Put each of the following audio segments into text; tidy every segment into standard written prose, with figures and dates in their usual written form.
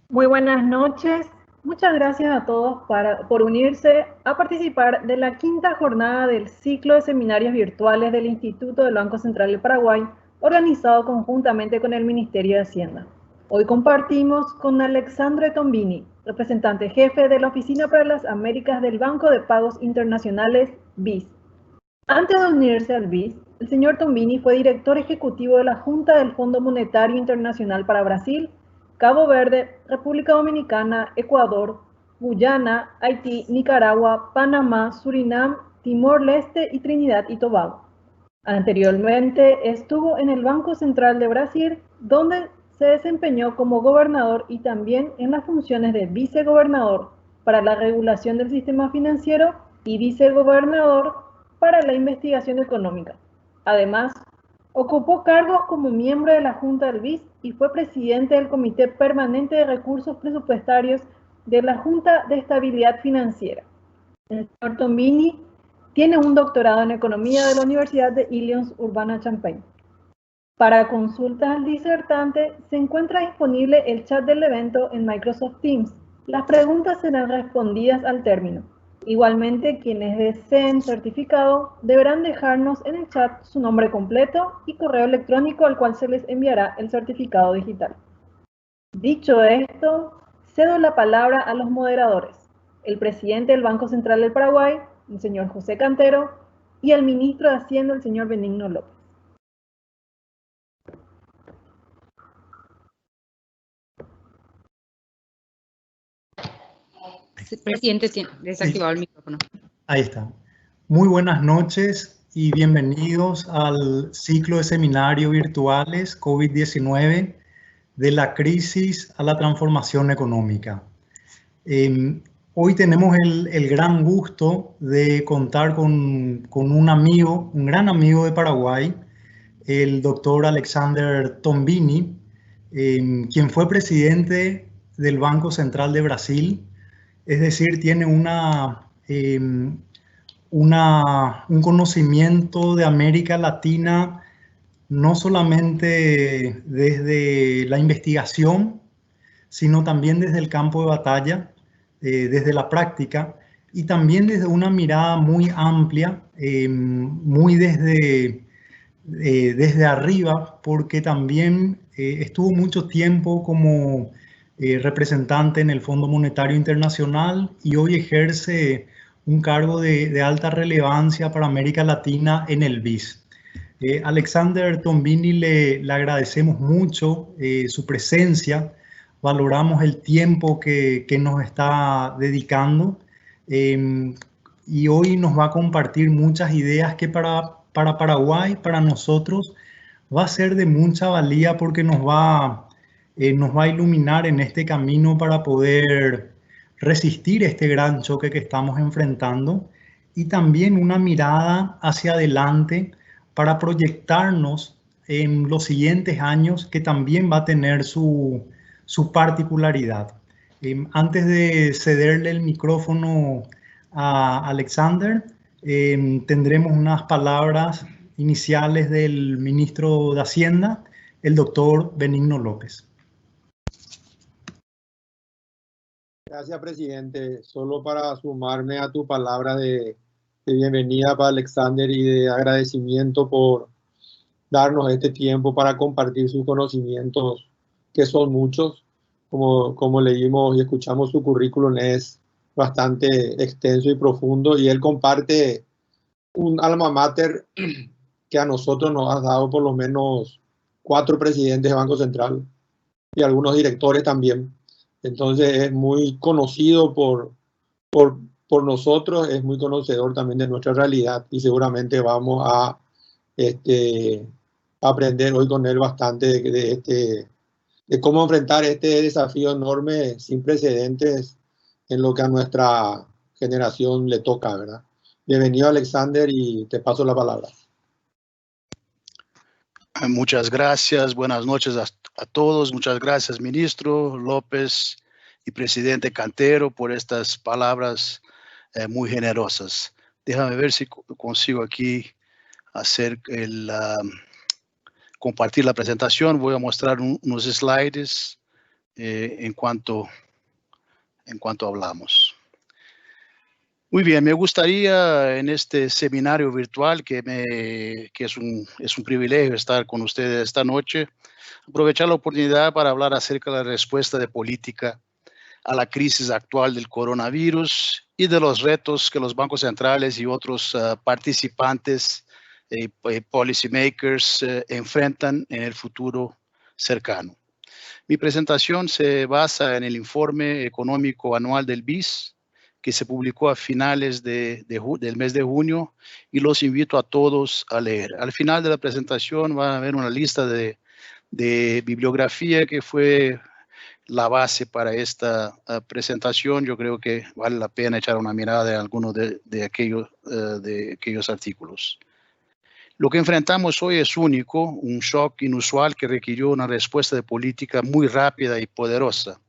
Muy buenas noches. Muchas gracias a todos por unirse a participar de la quinta jornada del ciclo de seminarios virtuales del Instituto del Banco Central del Paraguay, organizado conjuntamente con el Ministerio de Hacienda. Hoy compartimos con Alexandre Tombini, representante jefe de la Oficina para las Américas del Banco de Pagos Internacionales, BIS. Antes de unirse al BIS, el señor Tombini fue director ejecutivo de la Junta del Fondo Monetario Internacional para Brasil, Cabo Verde, República Dominicana, Ecuador, Guyana, Haití, Nicaragua, Panamá, Surinam, Timor-Leste y Trinidad y Tobago. Anteriormente estuvo en el Banco Central de Brasil, donde se desempeñó como gobernador y también en las funciones de vicegobernador para la regulación del sistema financiero y vicegobernador para la investigación económica. Además, ocupó cargos como miembro de la Junta del BIS y fue presidente del Comité Permanente de Recursos Presupuestarios de la Junta de Estabilidad Financiera. El señor Tombini tiene un doctorado en Economía de la Universidad de Illinois Urbana-Champaign. Para consultas al disertante, se encuentra disponible el chat del evento en Microsoft Teams. Las preguntas serán respondidas al término. Igualmente, quienes deseen certificado deberán dejarnos en el chat su nombre completo y correo electrónico al cual se les enviará el certificado digital. Dicho esto, cedo la palabra a los moderadores, el presidente del Banco Central del Paraguay, el señor José Cantero, y el ministro de Hacienda, el señor Benigno López. Presidente, tiene desactivado el micrófono. Ahí está. Muy buenas noches y bienvenidos al ciclo de seminarios virtuales COVID-19 de la crisis a la transformación económica. Hoy tenemos el gran gusto de contar con un amigo, un gran amigo de Paraguay, el doctor Alexandre Tombini, quien fue presidente del Banco Central de Brasil. Es decir, tiene un conocimiento de América Latina no solamente desde la investigación, sino también desde el campo de batalla, desde la práctica y también desde una mirada muy amplia, muy desde arriba, porque también estuvo mucho tiempo como representante en el Fondo Monetario Internacional y hoy ejerce un cargo de alta relevancia para América Latina en el BIS. Alexandre Tombini le agradecemos mucho su presencia, valoramos el tiempo que nos está dedicando y hoy nos va a compartir muchas ideas que para Paraguay, para nosotros, va a ser de mucha valía porque nos va a iluminar en este camino para poder resistir este gran choque que estamos enfrentando y también una mirada hacia adelante para proyectarnos en los siguientes años que también va a tener su particularidad. Antes de cederle el micrófono a Alexander, tendremos unas palabras iniciales del ministro de Hacienda, el doctor Benigno López. Gracias, presidente. Solo para sumarme a tu palabra de bienvenida para Alexander y de agradecimiento por darnos este tiempo para compartir sus conocimientos, que son muchos. Como leímos y escuchamos, su currículum es bastante extenso y profundo y él comparte un alma mater que a nosotros nos ha dado por lo menos 4 presidentes de Banco Central y algunos directores también. Entonces es muy conocido por nosotros, es muy conocedor también de nuestra realidad y seguramente vamos a aprender hoy con él bastante de cómo enfrentar este desafío enorme sin precedentes en lo que a nuestra generación le toca, ¿verdad? Bienvenido, Alexander, y te paso la palabra. Muchas gracias, buenas noches a todos. Muchas gracias, ministro López y presidente Cantero, por estas palabras muy generosas. Déjame ver si consigo aquí hacer compartir la presentación. Voy a mostrar unos slides en cuanto hablamos. Muy bien, me gustaría en este seminario virtual, que es un privilegio estar con ustedes esta noche, aprovechar la oportunidad para hablar acerca de la respuesta de política a la crisis actual del coronavirus y de los retos que los bancos centrales y otros participantes y policy makers enfrentan en el futuro cercano. Mi presentación se basa en el informe económico anual del BIS, que se publicó a finales del mes de junio, y los invito a todos a leer. Al final de la presentación van a ver una lista de bibliografía que fue la base para esta presentación. Yo creo que vale la pena echar una mirada en algunos de aquellos artículos. Lo que enfrentamos hoy es único, un shock inusual que requirió una respuesta de política muy rápida y poderosa.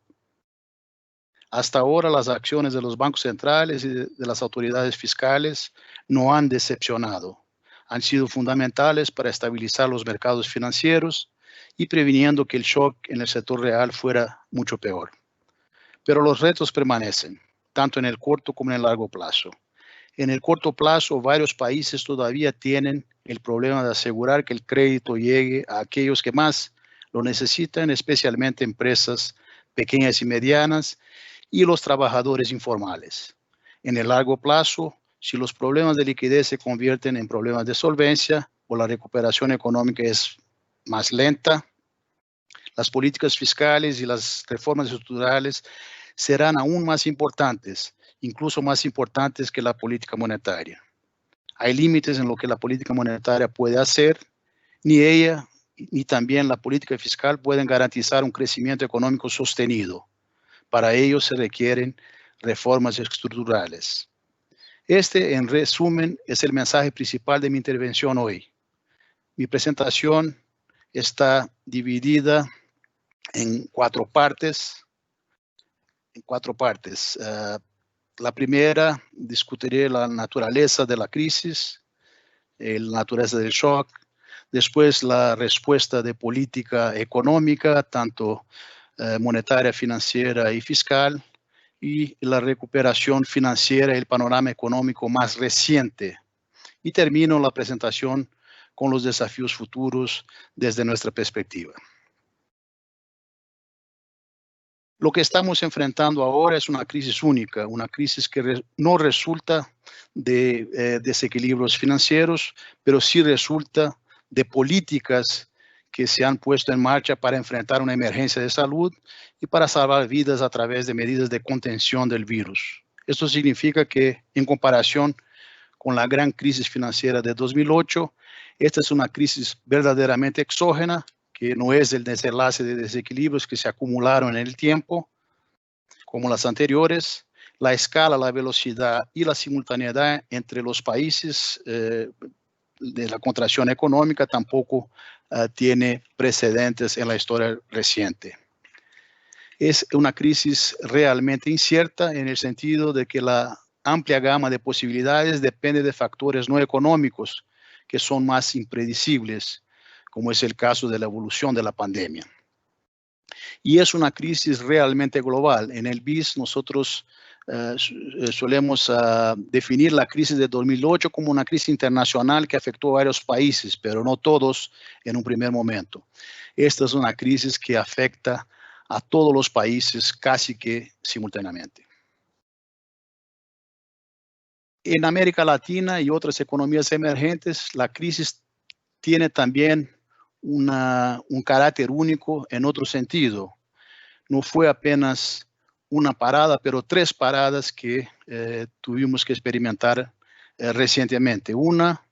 Hasta ahora las acciones de los bancos centrales y de las autoridades fiscales no han decepcionado. Han sido fundamentales para estabilizar los mercados financieros y previniendo que el shock en el sector real fuera mucho peor. Pero los retos permanecen, tanto en el corto como en el largo plazo. En el corto plazo, varios países todavía tienen el problema de asegurar que el crédito llegue a aquellos que más lo necesitan, especialmente empresas pequeñas y medianas y los trabajadores informales. En el largo plazo, si los problemas de liquidez se convierten en problemas de solvencia o la recuperación económica es más lenta, las políticas fiscales y las reformas estructurales serán aún más importantes, incluso más importantes que la política monetaria. Hay límites en lo que la política monetaria puede hacer, ni ella ni también la política fiscal pueden garantizar un crecimiento económico sostenido. Para ello se requieren reformas estructurales. Este, en resumen, es el mensaje principal de mi intervención hoy. Mi presentación está dividida en cuatro partes. La primera, discutiré la naturaleza de la crisis, la naturaleza del shock. Después, la respuesta de política económica, tanto monetaria, financiera y fiscal, y la recuperación financiera y el panorama económico más reciente. Y termino la presentación con los desafíos futuros desde nuestra perspectiva. Lo que estamos enfrentando ahora es una crisis única, una crisis que no resulta de desequilibrios financieros, pero sí resulta de políticas que se han puesto en marcha para enfrentar una emergencia de salud y para salvar vidas a través de medidas de contención del virus. Esto significa que, en comparación con la gran crisis financiera de 2008, esta es una crisis verdaderamente exógena, que no es el desenlace de desequilibrios que se acumularon en el tiempo, como las anteriores. La escala, la velocidad y la simultaneidad entre los países de la contracción económica tampoco tiene precedentes en la historia reciente. Es una crisis realmente incierta en el sentido de que la amplia gama de posibilidades depende de factores no económicos que son más impredecibles, como es el caso de la evolución de la pandemia. Y es una crisis realmente global. En el BIS nosotros solemos definir la crisis de 2008 como una crisis internacional que afectó a varios países, pero no todos en un primer momento. Esta es una crisis que afecta a todos los países casi que simultáneamente. En América Latina y otras economías emergentes, la crisis tiene también un carácter único en otro sentido. No fue apenas una parada, pero tres paradas que tuvimos que experimentar recientemente. Una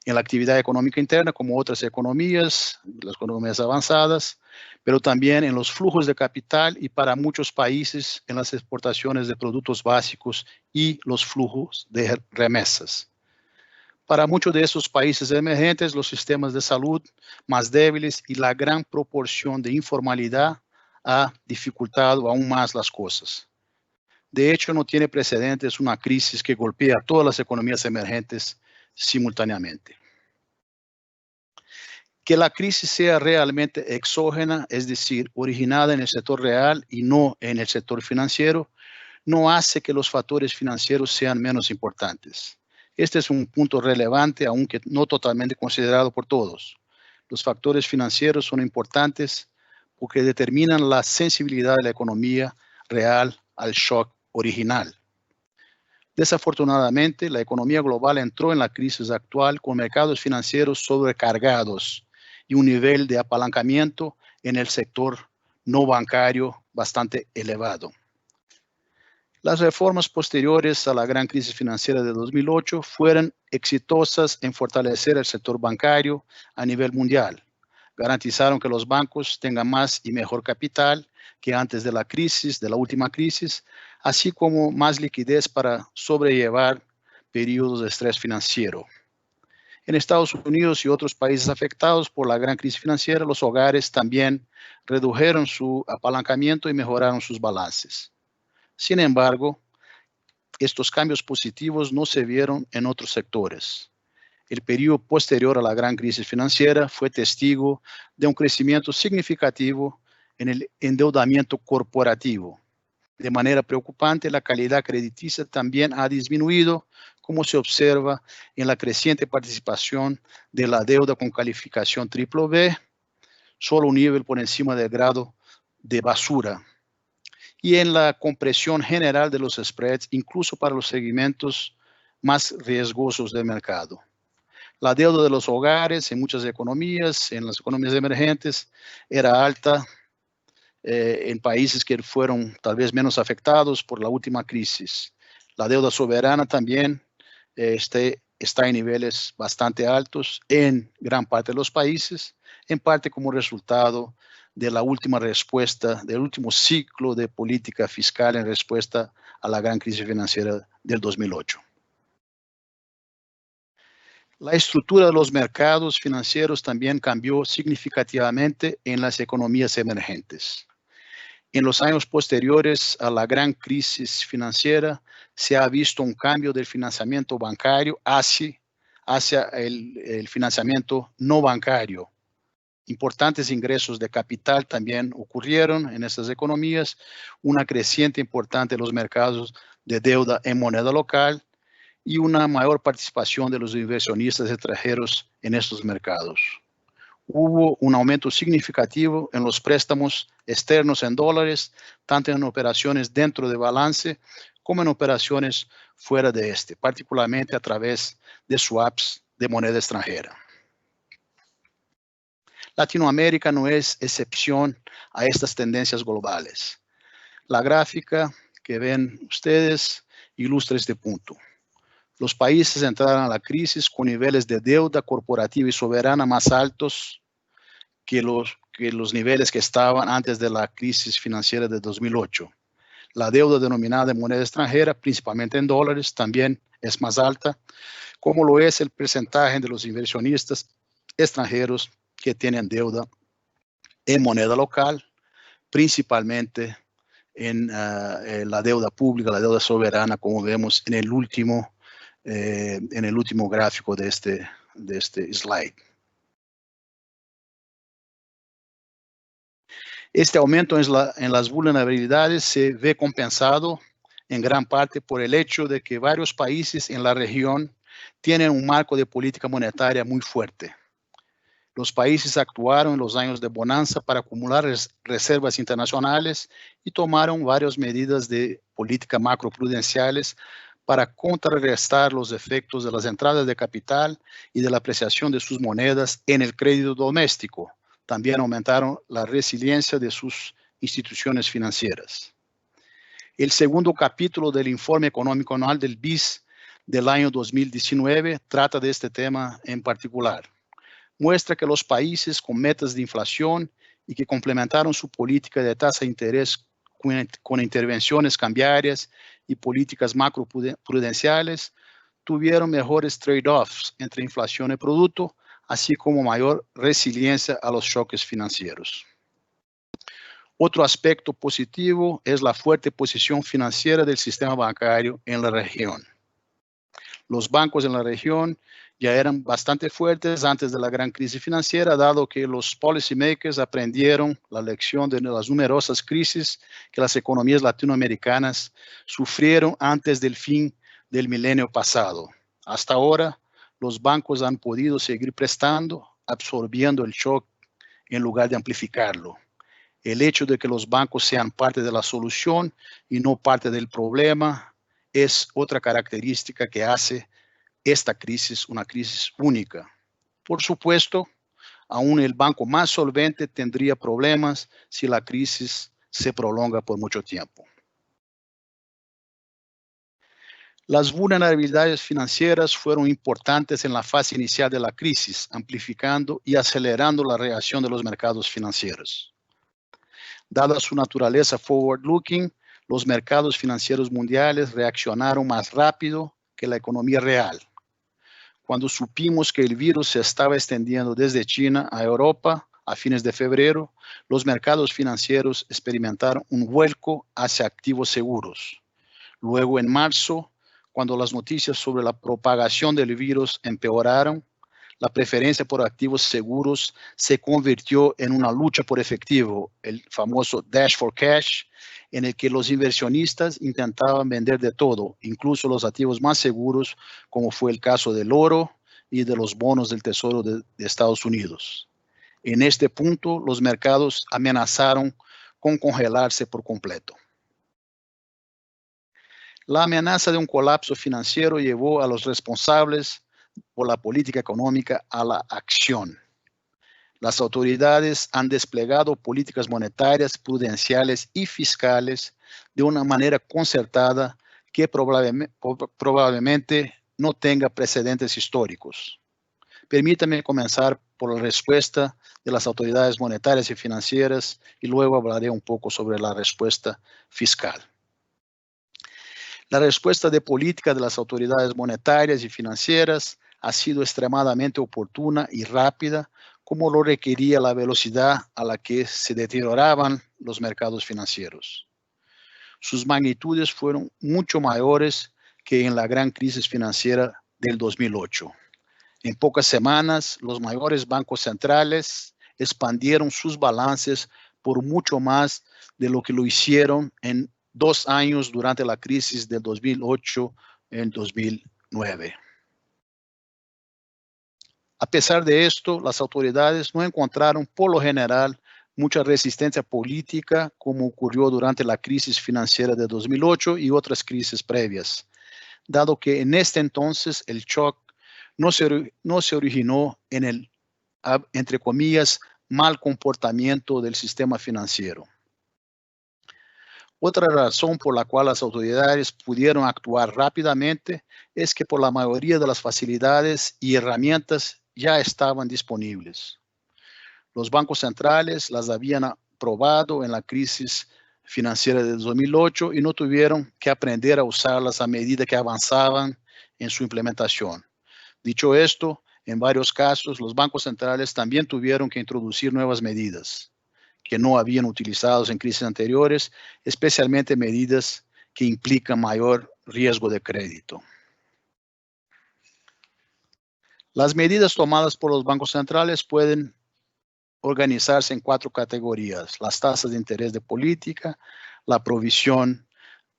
en la actividad económica interna, como otras economías, las economías avanzadas, pero también en los flujos de capital y para muchos países en las exportaciones de productos básicos y los flujos de remesas. Para muchos de esos países emergentes, los sistemas de salud más débiles y la gran proporción de informalidad ha dificultado aún más las cosas. De hecho, no tiene precedentes una crisis que golpea a todas las economías emergentes simultáneamente. Que la crisis sea realmente exógena, es decir, originada en el sector real y no en el sector financiero, no hace que los factores financieros sean menos importantes. Este es un punto relevante, aunque no totalmente considerado por todos. Los factores financieros son importantes porque determinan la sensibilidad de la economía real al shock original. Desafortunadamente, la economía global entró en la crisis actual con mercados financieros sobrecargados y un nivel de apalancamiento en el sector no bancario bastante elevado. Las reformas posteriores a la gran crisis financiera de 2008 fueron exitosas en fortalecer el sector bancario a nivel mundial. Garantizaron que los bancos tengan más y mejor capital que antes de la última crisis, así como más liquidez para sobrellevar periodos de estrés financiero. En Estados Unidos y otros países afectados por la gran crisis financiera, los hogares también redujeron su apalancamiento y mejoraron sus balances. Sin embargo, estos cambios positivos no se vieron en otros sectores. El periodo posterior a la gran crisis financiera fue testigo de un crecimiento significativo en el endeudamiento corporativo. De manera preocupante, la calidad crediticia también ha disminuido, como se observa en la creciente participación de la deuda con calificación BBB, solo un nivel por encima del grado de basura, y en la compresión general de los spreads, incluso para los segmentos más riesgosos del mercado. La deuda de los hogares en muchas economías, en las economías emergentes, era alta en países que fueron tal vez menos afectados por la última crisis. La deuda soberana también está en niveles bastante altos en gran parte de los países, en parte como resultado de la última respuesta, del último ciclo de política fiscal en respuesta a la gran crisis financiera del 2008. La estructura de los mercados financieros también cambió significativamente en las economías emergentes. En los años posteriores a la gran crisis financiera, se ha visto un cambio del financiamiento bancario hacia el financiamiento no bancario. Importantes ingresos de capital también ocurrieron en estas economías, una creciente importante de los mercados de deuda en moneda local y una mayor participación de los inversionistas extranjeros en estos mercados. Hubo un aumento significativo en los préstamos externos en dólares, tanto en operaciones dentro de balance como en operaciones fuera de este, particularmente a través de swaps de moneda extranjera. Latinoamérica no es excepción a estas tendencias globales. La gráfica que ven ustedes ilustra este punto. Los países entraron a la crisis con niveles de deuda corporativa y soberana más altos que los niveles que estaban antes de la crisis financiera de 2008. La deuda denominada en moneda extranjera, principalmente en dólares, también es más alta, como lo es el porcentaje de los inversionistas extranjeros que tienen deuda en moneda local, principalmente en la deuda pública, la deuda soberana, como vemos en el último gráfico de este slide. Este aumento en las vulnerabilidades se ve compensado en gran parte por el hecho de que varios países en la región tienen un marco de política monetaria muy fuerte. Los países actuaron en los años de bonanza para acumular reservas internacionales y tomaron varias medidas de política macroprudenciales para contrarrestar los efectos de las entradas de capital y de la apreciación de sus monedas en el crédito doméstico. También aumentaron la resiliencia de sus instituciones financieras. El segundo capítulo del informe económico anual del BIS del año 2019 trata de este tema en particular. Muestra que los países con metas de inflación y que complementaron su política de tasa de interés con intervenciones cambiarias y políticas macroprudenciales tuvieron mejores trade-offs entre inflación y producto, así como mayor resiliencia a los choques financieros. Otro aspecto positivo es la fuerte posición financiera del sistema bancario en la región. Los bancos en la región ya eran bastante fuertes antes de la gran crisis financiera, dado que los policymakers aprendieron la lección de las numerosas crisis que las economías latinoamericanas sufrieron antes del fin del milenio pasado. Hasta ahora, los bancos han podido seguir prestando, absorbiendo el shock en lugar de amplificarlo. El hecho de que los bancos sean parte de la solución y no parte del problema es otra característica que hace esta crisis una crisis única. Por supuesto, aún el banco más solvente tendría problemas si la crisis se prolonga por mucho tiempo. Las vulnerabilidades financieras fueron importantes en la fase inicial de la crisis, amplificando y acelerando la reacción de los mercados financieros. Dada su naturaleza forward-looking, los mercados financieros mundiales reaccionaron más rápido que la economía real. Cuando supimos que el virus se estaba extendiendo desde China a Europa a fines de febrero, los mercados financieros experimentaron un vuelco hacia activos seguros. Luego, en marzo, cuando las noticias sobre la propagación del virus empeoraron, la preferencia por activos seguros se convirtió en una lucha por efectivo, el famoso dash for cash, en el que los inversionistas intentaban vender de todo, incluso los activos más seguros, como fue el caso del oro y de los bonos del Tesoro de Estados Unidos. En este punto, los mercados amenazaron con congelarse por completo. La amenaza de un colapso financiero llevó a los responsables por la política económica a la acción. Las autoridades han desplegado políticas monetarias, prudenciales y fiscales de una manera concertada que probablemente no tenga precedentes históricos. Permítame comenzar por la respuesta de las autoridades monetarias y financieras y luego hablaré un poco sobre la respuesta fiscal. La respuesta de política de las autoridades monetarias y financieras ha sido extremadamente oportuna y rápida, como lo requería la velocidad a la que se deterioraban los mercados financieros. Sus magnitudes fueron mucho mayores que en la gran crisis financiera del 2008. En pocas semanas, los mayores bancos centrales expandieron sus balances por mucho más de lo que lo hicieron en 2 años durante la crisis del 2008 en 2009. A pesar de esto, las autoridades no encontraron, por lo general, mucha resistencia política, como ocurrió durante la crisis financiera de 2008 y otras crisis previas, dado que en este entonces el shock no se originó en el, entre comillas, mal comportamiento del sistema financiero. Otra razón por la cual las autoridades pudieron actuar rápidamente es que por la mayoría de las facilidades y herramientas ya estaban disponibles. Los bancos centrales las habían probado en la crisis financiera de 2008 y no tuvieron que aprender a usarlas a medida que avanzaban en su implementación. Dicho esto, en varios casos los bancos centrales también tuvieron que introducir nuevas medidas que no habían utilizado en crisis anteriores, especialmente medidas que implican mayor riesgo de crédito. Las medidas tomadas por los bancos centrales pueden organizarse en 4 categorías: las tasas de interés de política, la provisión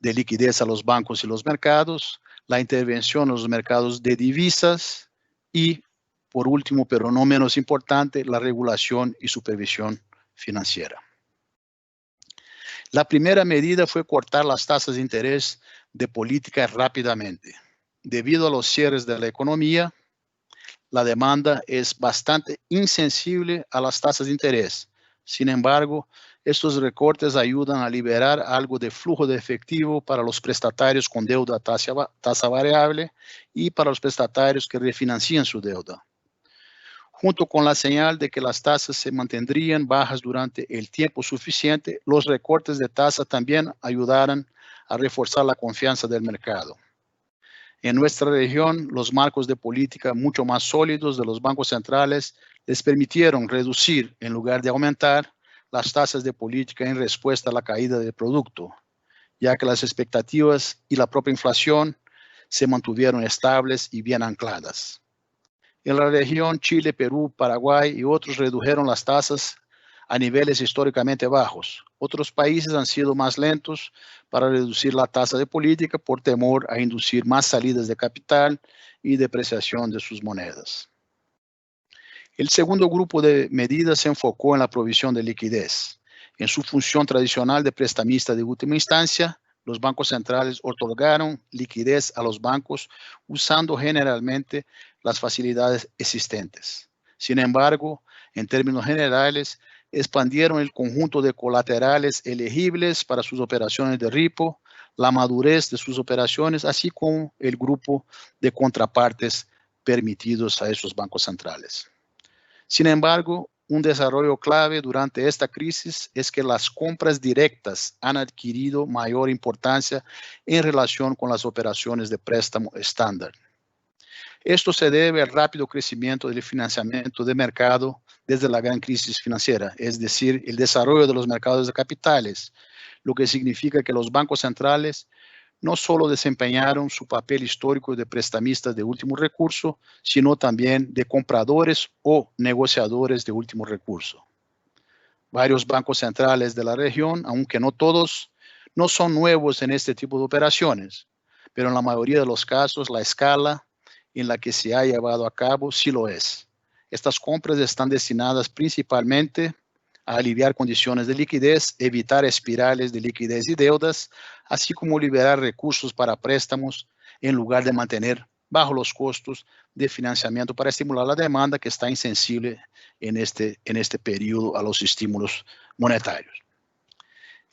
de liquidez a los bancos y los mercados, la intervención en los mercados de divisas y, por último, pero no menos importante, la regulación y supervisión financiera. La primera medida fue cortar las tasas de interés de política rápidamente. Debido a los cierres de la economía, la demanda es bastante insensible a las tasas de interés. Sin embargo, estos recortes ayudan a liberar algo de flujo de efectivo para los prestatarios con deuda a tasa variable y para los prestatarios que refinancian su deuda. Junto con la señal de que las tasas se mantendrían bajas durante el tiempo suficiente, los recortes de tasa también ayudarán a reforzar la confianza del mercado. En nuestra región, los marcos de política mucho más sólidos de los bancos centrales les permitieron reducir, en lugar de aumentar, las tasas de política en respuesta a la caída del producto, ya que las expectativas y la propia inflación se mantuvieron estables y bien ancladas. En la región, Chile, Perú, Paraguay y otros redujeron las tasas a niveles históricamente bajos. Otros países han sido más lentos para reducir la tasa de política por temor a inducir más salidas de capital y depreciación de sus monedas. El segundo grupo de medidas se enfocó en la provisión de liquidez. En su función tradicional de prestamista de última instancia, los bancos centrales otorgaron liquidez a los bancos usando generalmente las facilidades existentes. Sin embargo, en términos generales, expandieron el conjunto de colaterales elegibles para sus operaciones de repo, la madurez de sus operaciones, así como el grupo de contrapartes permitidos a esos bancos centrales. Sin embargo, un desarrollo clave durante esta crisis es que las compras directas han adquirido mayor importancia en relación con las operaciones de préstamo estándar. Esto se debe al rápido crecimiento del financiamiento de mercado desde la gran crisis financiera, es decir, el desarrollo de los mercados de capitales, lo que significa que los bancos centrales no solo desempeñaron su papel histórico de prestamistas de último recurso, sino también de compradores o negociadores de último recurso. Varios bancos centrales de la región, aunque no todos, no son nuevos en este tipo de operaciones, pero en la mayoría de los casos la escala en la que se ha llevado a cabo sí lo es. Estas compras están destinadas principalmente a aliviar condiciones de liquidez, evitar espirales de liquidez y deudas, así como liberar recursos para préstamos en lugar de mantener bajo los costos de financiamiento para estimular la demanda que está insensible en este periodo a los estímulos monetarios.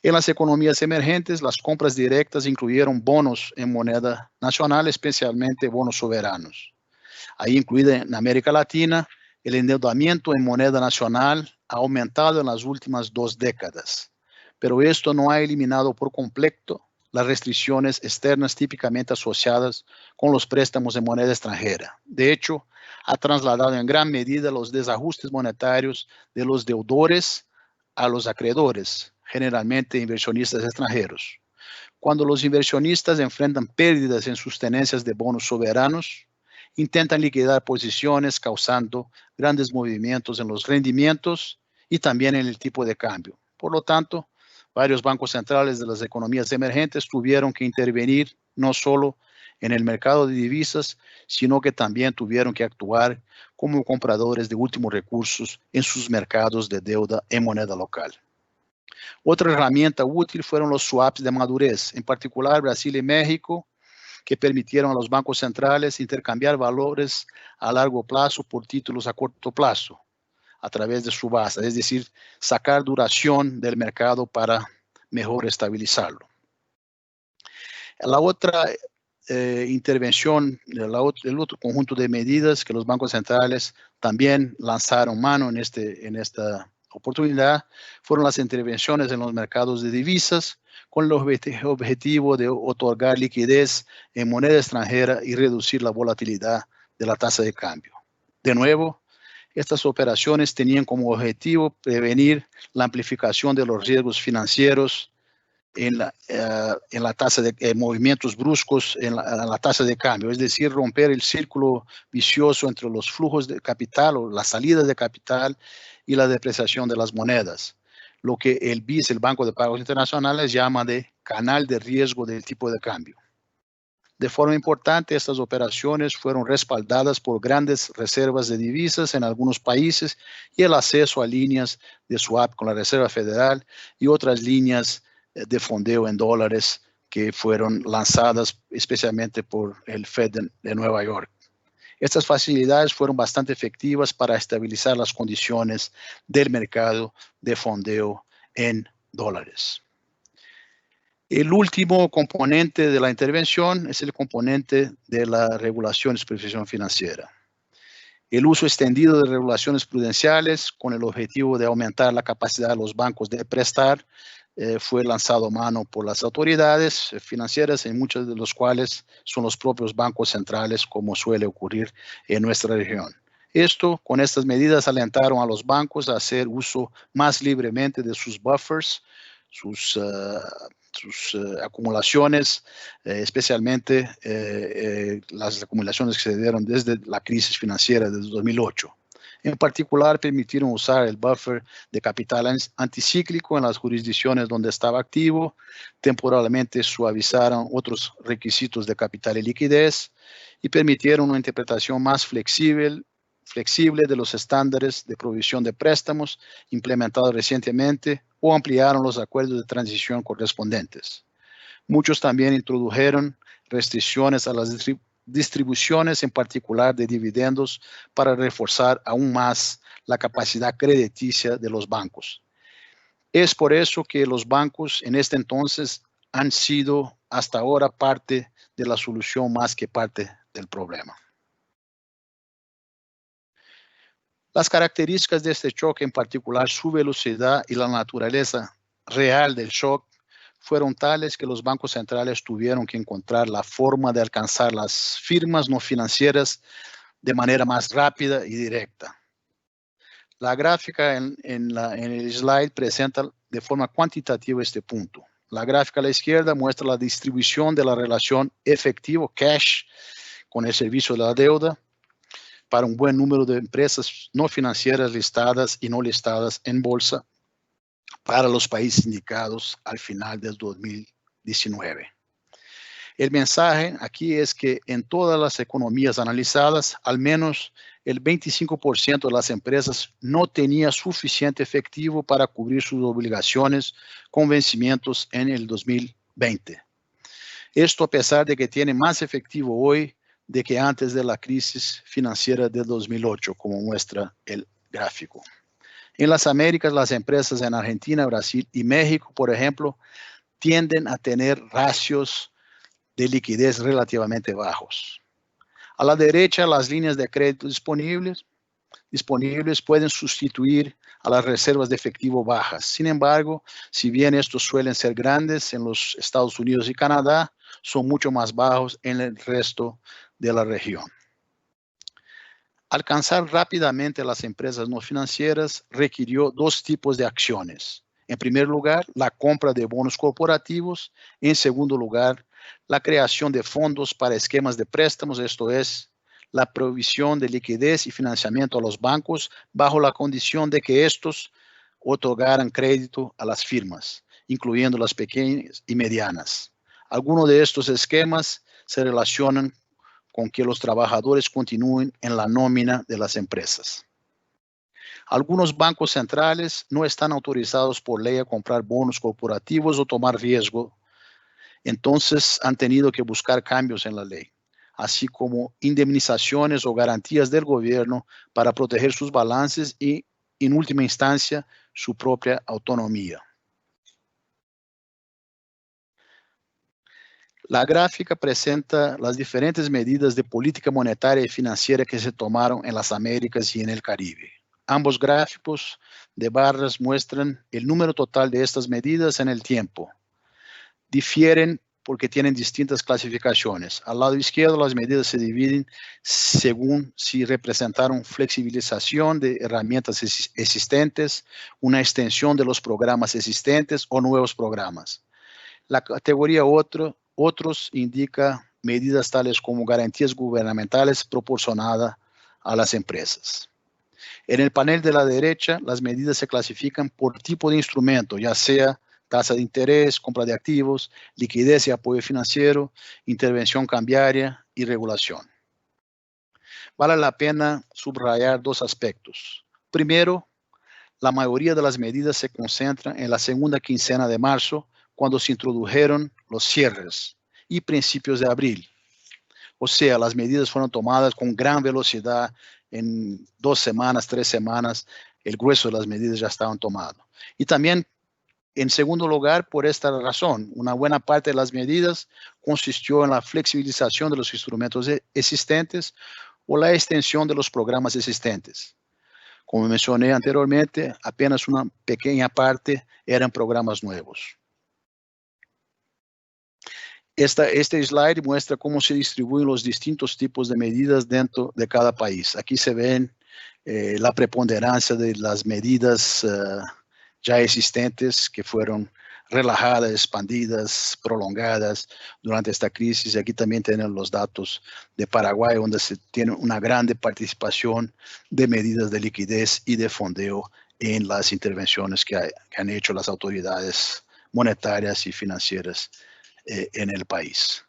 En las economías emergentes, las compras directas incluyeron bonos en moneda nacional, especialmente bonos soberanos. Ahí incluida en América Latina, el endeudamiento en moneda nacional ha aumentado en las últimas 2 décadas, pero esto no ha eliminado por completo las restricciones externas típicamente asociadas con los préstamos en moneda extranjera. De hecho, ha trasladado en gran medida los desajustes monetarios de los deudores a los acreedores, generalmente inversionistas extranjeros. Cuando los inversionistas enfrentan pérdidas en sus tenencias de bonos soberanos, intentan liquidar posiciones causando grandes movimientos en los rendimientos y también en el tipo de cambio. Por lo tanto, varios bancos centrales de las economías emergentes tuvieron que intervenir no solo en el mercado de divisas, sino que también tuvieron que actuar como compradores de últimos recursos en sus mercados de deuda en moneda local. Otra herramienta útil fueron los swaps de madurez, en particular Brasil y México, que permitieron a los bancos centrales intercambiar valores a largo plazo por títulos a corto plazo a través de subastas, es decir, sacar duración del mercado para mejor estabilizarlo. La otra intervención, el otro conjunto de medidas que los bancos centrales también lanzaron mano en esta oportunidad fueron las intervenciones en los mercados de divisas con el objetivo de otorgar liquidez en moneda extranjera y reducir la volatilidad de la tasa de cambio. De nuevo, estas operaciones tenían como objetivo prevenir la amplificación de los riesgos financieros en la tasa de movimientos bruscos en la tasa de cambio, es decir, romper el círculo vicioso entre los flujos de capital o la salida de capital y la depreciación de las monedas, lo que el BIS, el Banco de Pagos Internacionales, llama de canal de riesgo del tipo de cambio. De forma importante, estas operaciones fueron respaldadas por grandes reservas de divisas en algunos países y el acceso a líneas de swap con la Reserva Federal y otras líneas de fondeo en dólares que fueron lanzadas especialmente por el Fed de Nueva York. Estas facilidades fueron bastante efectivas para estabilizar las condiciones del mercado de fondeo en dólares. El último componente de la intervención es el componente de la regulación y supervisión financiera. El uso extendido de regulaciones prudenciales con el objetivo de aumentar la capacidad de los bancos de prestar fue lanzado a mano por las autoridades financieras, en muchos de los cuales son los propios bancos centrales, como suele ocurrir en nuestra región. Con estas medidas alentaron a los bancos a hacer uso más libremente de sus buffers, sus acumulaciones, especialmente las acumulaciones que se dieron desde la crisis financiera de 2008. En particular, permitieron usar el buffer de capital anticíclico en las jurisdicciones donde estaba activo, temporalmente suavizaron otros requisitos de capital y liquidez y permitieron una interpretación más flexible de los estándares de provisión de préstamos implementados recientemente o ampliaron los acuerdos de transición correspondientes. Muchos también introdujeron restricciones a las distribuciones, en particular de dividendos, para reforzar aún más la capacidad crediticia de los bancos. Es por eso que los bancos en este entonces han sido hasta ahora parte de la solución más que parte del problema. Las características de este choque, en particular su velocidad y la naturaleza real del shock, fueron tales que los bancos centrales tuvieron que encontrar la forma de alcanzar las firmas no financieras de manera más rápida y directa. La gráfica en el slide presenta de forma cuantitativa este punto. La gráfica a la izquierda muestra la distribución de la relación efectivo, cash, con el servicio de la deuda para un buen número de empresas no financieras listadas y no listadas en bolsa para los países indicados al final del 2019. El mensaje aquí es que en todas las economías analizadas, al menos el 25% de las empresas no tenía suficiente efectivo para cubrir sus obligaciones con vencimientos en el 2020. Esto a pesar de que tiene más efectivo hoy de que antes de la crisis financiera de 2008, como muestra el gráfico. En las Américas, las empresas en Argentina, Brasil y México, por ejemplo, tienden a tener ratios de liquidez relativamente bajos. A la derecha, las líneas de crédito disponibles pueden sustituir a las reservas de efectivo bajas. Sin embargo, si bien estos suelen ser grandes en los Estados Unidos y Canadá, son mucho más bajos en el resto de la región. Alcanzar rápidamente a las empresas no financieras requirió dos tipos de acciones. En primer lugar, la compra de bonos corporativos. En segundo lugar, la creación de fondos para esquemas de préstamos, esto es, la provisión de liquidez y financiamiento a los bancos bajo la condición de que estos otorgaran crédito a las firmas, incluyendo las pequeñas y medianas. Algunos de estos esquemas se relacionan con que los trabajadores continúen en la nómina de las empresas. Algunos bancos centrales no están autorizados por ley a comprar bonos corporativos o tomar riesgo, entonces han tenido que buscar cambios en la ley, así como indemnizaciones o garantías del gobierno para proteger sus balances y, en última instancia, su propia autonomía. La gráfica presenta las diferentes medidas de política monetaria y financiera que se tomaron en las Américas y en el Caribe. Ambos gráficos de barras muestran el número total de estas medidas en el tiempo. Difieren porque tienen distintas clasificaciones. Al lado izquierdo, las medidas se dividen según si representaron flexibilización de herramientas existentes, una extensión de los programas existentes o nuevos programas. La categoría otros indica medidas tales como garantías gubernamentales proporcionadas a las empresas. En el panel de la derecha, las medidas se clasifican por tipo de instrumento, ya sea tasa de interés, compra de activos, liquidez y apoyo financiero, intervención cambiaria y regulación. Vale la pena subrayar dos aspectos. Primero, la mayoría de las medidas se concentran en la segunda quincena de marzo, cuando se introdujeron los cierres y principios de abril. O sea, las medidas fueron tomadas con gran velocidad. En 2 semanas, 3 semanas, el grueso de las medidas ya estaban tomadas. Y también, en segundo lugar, por esta razón, una buena parte de las medidas consistió en la flexibilización de los instrumentos existentes o la extensión de los programas existentes. Como mencioné anteriormente, apenas una pequeña parte eran programas nuevos. Este slide muestra cómo se distribuyen los distintos tipos de medidas dentro de cada país. Aquí se ven la preponderancia de las medidas ya existentes que fueron relajadas, expandidas, prolongadas durante esta crisis. Aquí también tenemos los datos de Paraguay, donde se tiene una grande participación de medidas de liquidez y de fondeo en las intervenciones que han hecho las autoridades monetarias y financieras en el país.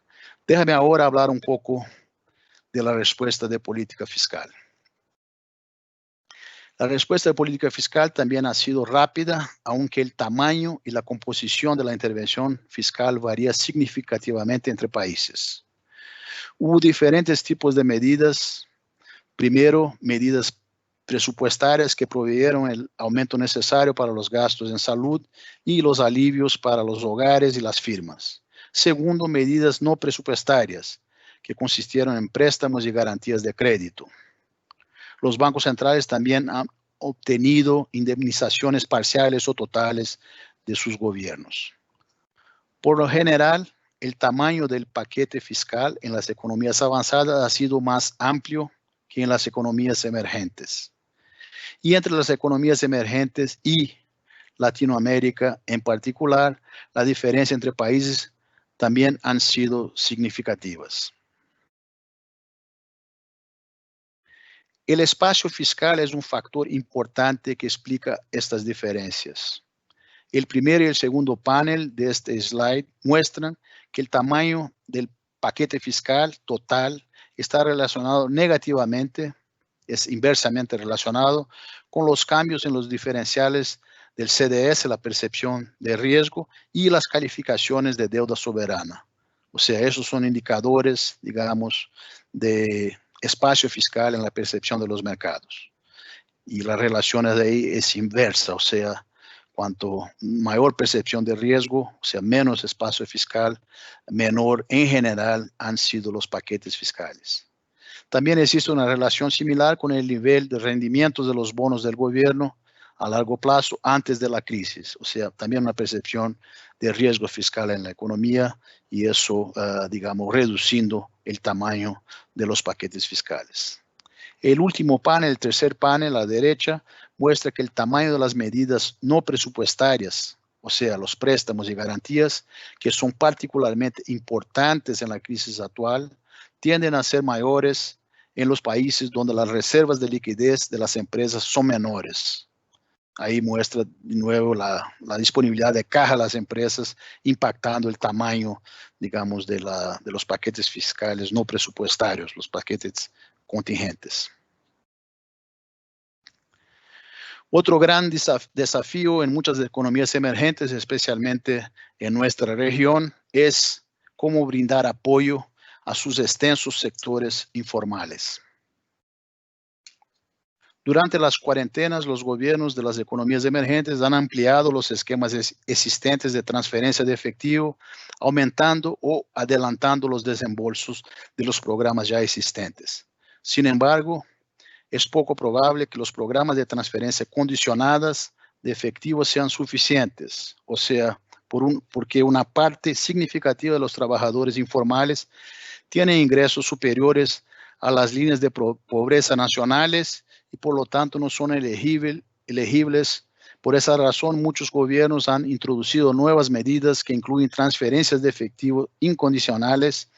Déjame ahora hablar un poco de la respuesta de política fiscal. La respuesta de política fiscal también ha sido rápida, aunque el tamaño y la composición de la intervención fiscal varía significativamente entre países. Hubo diferentes tipos de medidas. Primero, medidas presupuestarias que proveyeron el aumento necesario para los gastos en salud y los alivios para los hogares y las firmas. Segundo, medidas no presupuestarias, que consistieron en préstamos y garantías de crédito. Los bancos centrales también han obtenido indemnizaciones parciales o totales de sus gobiernos. Por lo general, el tamaño del paquete fiscal en las economías avanzadas ha sido más amplio que en las economías emergentes. Y entre las economías emergentes y Latinoamérica en particular, la diferencia entre países también han sido significativas. El espacio fiscal es un factor importante que explica estas diferencias. El primer y el segundo panel de este slide muestran que el tamaño del paquete fiscal total está relacionado negativamente, es inversamente relacionado con los cambios en los diferenciales del CDS, la percepción de riesgo, y las calificaciones de deuda soberana. O sea, esos son indicadores, digamos, de espacio fiscal en la percepción de los mercados. Y la relación de ahí es inversa, o sea, cuanto mayor percepción de riesgo, o sea, menos espacio fiscal, menor en general han sido los paquetes fiscales. También existe una relación similar con el nivel de rendimientos de los bonos del gobierno a largo plazo antes de la crisis, o sea, también una percepción de riesgo fiscal en la economía y eso, digamos, reduciendo el tamaño de los paquetes fiscales. El último panel, el tercer panel a la derecha, muestra que el tamaño de las medidas no presupuestarias, o sea, los préstamos y garantías, que son particularmente importantes en la crisis actual, tienden a ser mayores en los países donde las reservas de liquidez de las empresas son menores. Ahí muestra de nuevo la disponibilidad de caja de las empresas impactando el tamaño, digamos, de los paquetes fiscales no presupuestarios, los paquetes contingentes. Otro gran desafío en muchas economías emergentes, especialmente en nuestra región, es cómo brindar apoyo a sus extensos sectores informales. Durante las cuarentenas, los gobiernos de las economías emergentes han ampliado los esquemas existentes de transferencia de efectivo, aumentando o adelantando los desembolsos de los programas ya existentes. Sin embargo, es poco probable que los programas de transferencia condicionadas de efectivo sean suficientes, o sea, porque una parte significativa de los trabajadores informales tienen ingresos superiores a las líneas de pobreza nacionales y por lo tanto no son elegibles. Por esa razón, muchos gobiernos han introducido nuevas medidas que incluyen transferencias de efectivo incondicionales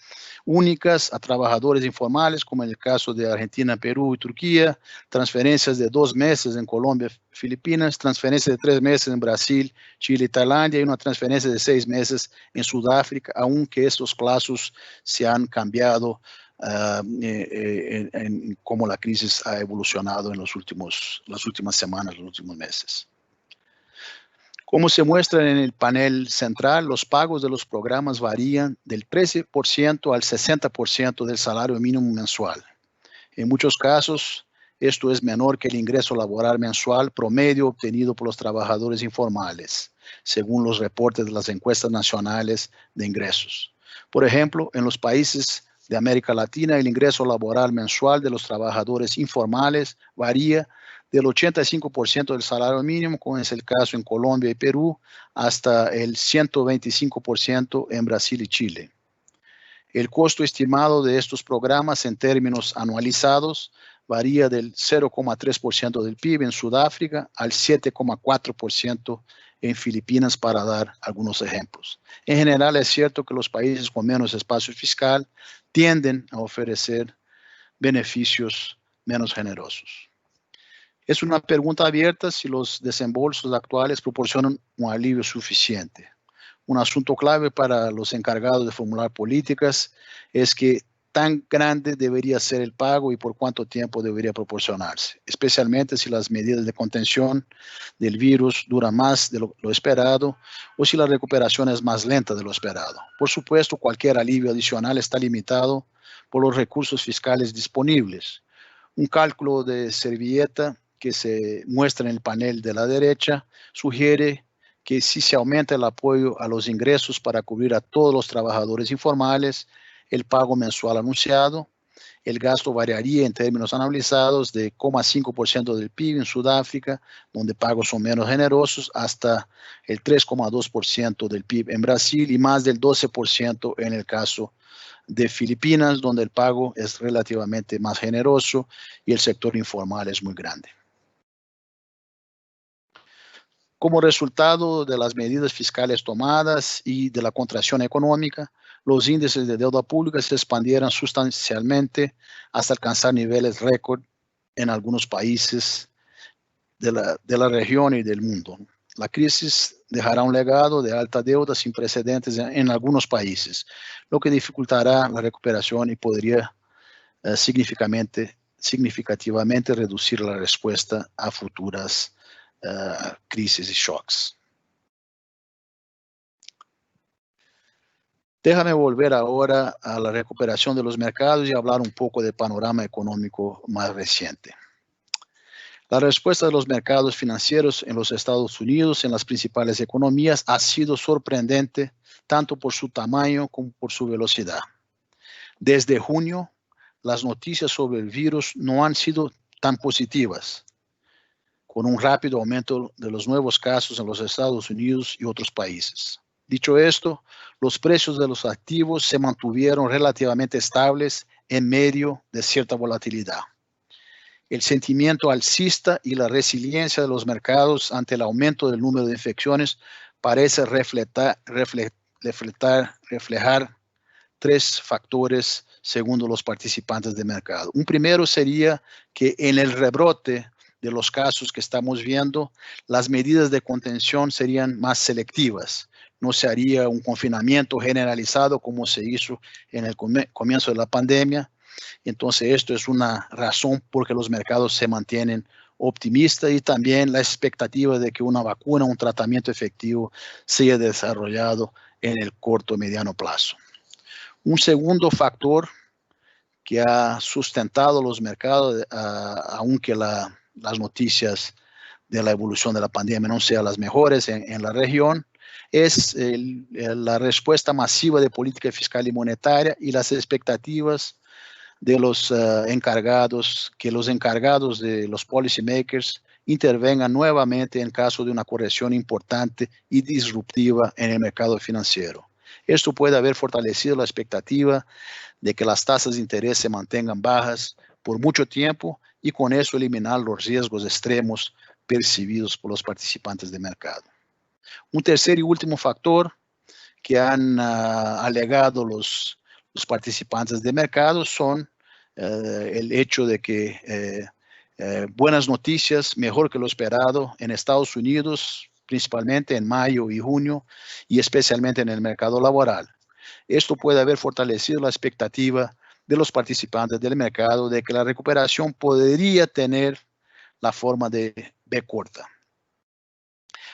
únicas a trabajadores informales, como en el caso de Argentina, Perú y Turquía, transferencias de 2 meses en Colombia, Filipinas, transferencias de 3 meses en Brasil, Chile y Tailandia, y una transferencia de 6 meses en Sudáfrica, aunque estos plazos se han cambiado en cómo la crisis ha evolucionado en las últimas semanas, los últimos meses. Como se muestra en el panel central, los pagos de los programas varían del 13% al 60% del salario mínimo mensual. En muchos casos, esto es menor que el ingreso laboral mensual promedio obtenido por los trabajadores informales, según los reportes de las encuestas nacionales de ingresos. Por ejemplo, en los países de América Latina, el ingreso laboral mensual de los trabajadores informales varía del 85% del salario mínimo, como es el caso en Colombia y Perú, hasta el 125% en Brasil y Chile. El costo estimado de estos programas en términos anualizados varía del 0,3% del PIB en Sudáfrica al 7,4% en Filipinas, para dar algunos ejemplos. En general, es cierto que los países con menos espacio fiscal tienden a ofrecer beneficios menos generosos. Es una pregunta abierta si los desembolsos actuales proporcionan un alivio suficiente. Un asunto clave para los encargados de formular políticas es que tan grande debería ser el pago y por cuánto tiempo debería proporcionarse, especialmente si las medidas de contención del virus duran más de lo esperado o si la recuperación es más lenta de lo esperado. Por supuesto, cualquier alivio adicional está limitado por los recursos fiscales disponibles. Un cálculo de servilleta que se muestra en el panel de la derecha sugiere que si se aumenta el apoyo a los ingresos para cubrir a todos los trabajadores informales, el pago mensual anunciado, el gasto variaría en términos analizados de 0,5% del PIB en Sudáfrica, donde pagos son menos generosos, hasta el 3,2% del PIB en Brasil y más del 12% en el caso de Filipinas, donde el pago es relativamente más generoso y el sector informal es muy grande. Como resultado de las medidas fiscales tomadas y de la contracción económica, los índices de deuda pública se expandieron sustancialmente hasta alcanzar niveles récord en algunos países de la región y del mundo. La crisis dejará un legado de alta deuda sin precedentes en algunos países, lo que dificultará la recuperación y podría significativamente reducir la respuesta a futuras crisis y shocks. Déjame volver ahora a la recuperación de los mercados y hablar un poco del panorama económico más reciente. La respuesta de los mercados financieros en los Estados Unidos, en las principales economías, ha sido sorprendente tanto por su tamaño como por su velocidad. Desde junio, las noticias sobre el virus no han sido tan positivas, con un rápido aumento de los nuevos casos en los Estados Unidos y otros países. Dicho esto, los precios de los activos se mantuvieron relativamente estables en medio de cierta volatilidad. El sentimiento alcista y la resiliencia de los mercados ante el aumento del número de infecciones parece reflejar tres factores según los participantes de mercado. Un primero sería que en el rebrote de los casos que estamos viendo, las medidas de contención serían más selectivas. No se haría un confinamiento generalizado como se hizo en el comienzo de la pandemia. Entonces, esto es una razón por que los mercados se mantienen optimistas y también la expectativa de que una vacuna, un tratamiento efectivo sea desarrollado en el corto y mediano plazo. Un segundo factor que ha sustentado los mercados, aunque las noticias de la evolución de la pandemia no sean las mejores en la región, es la respuesta masiva de política fiscal y monetaria y las expectativas de los encargados de los policymakers intervengan nuevamente en caso de una corrección importante y disruptiva en el mercado financiero. Esto puede haber fortalecido la expectativa de que las tasas de interés se mantengan bajas por mucho tiempo y con eso eliminar los riesgos extremos percibidos por los participantes de mercado. Un tercer y último factor que han alegado los participantes de mercado son el hecho de que buenas noticias, mejor que lo esperado en Estados Unidos, principalmente en mayo y junio, y especialmente en el mercado laboral. Esto puede haber fortalecido la expectativa de los participantes del mercado de que la recuperación podría tener la forma de B corta.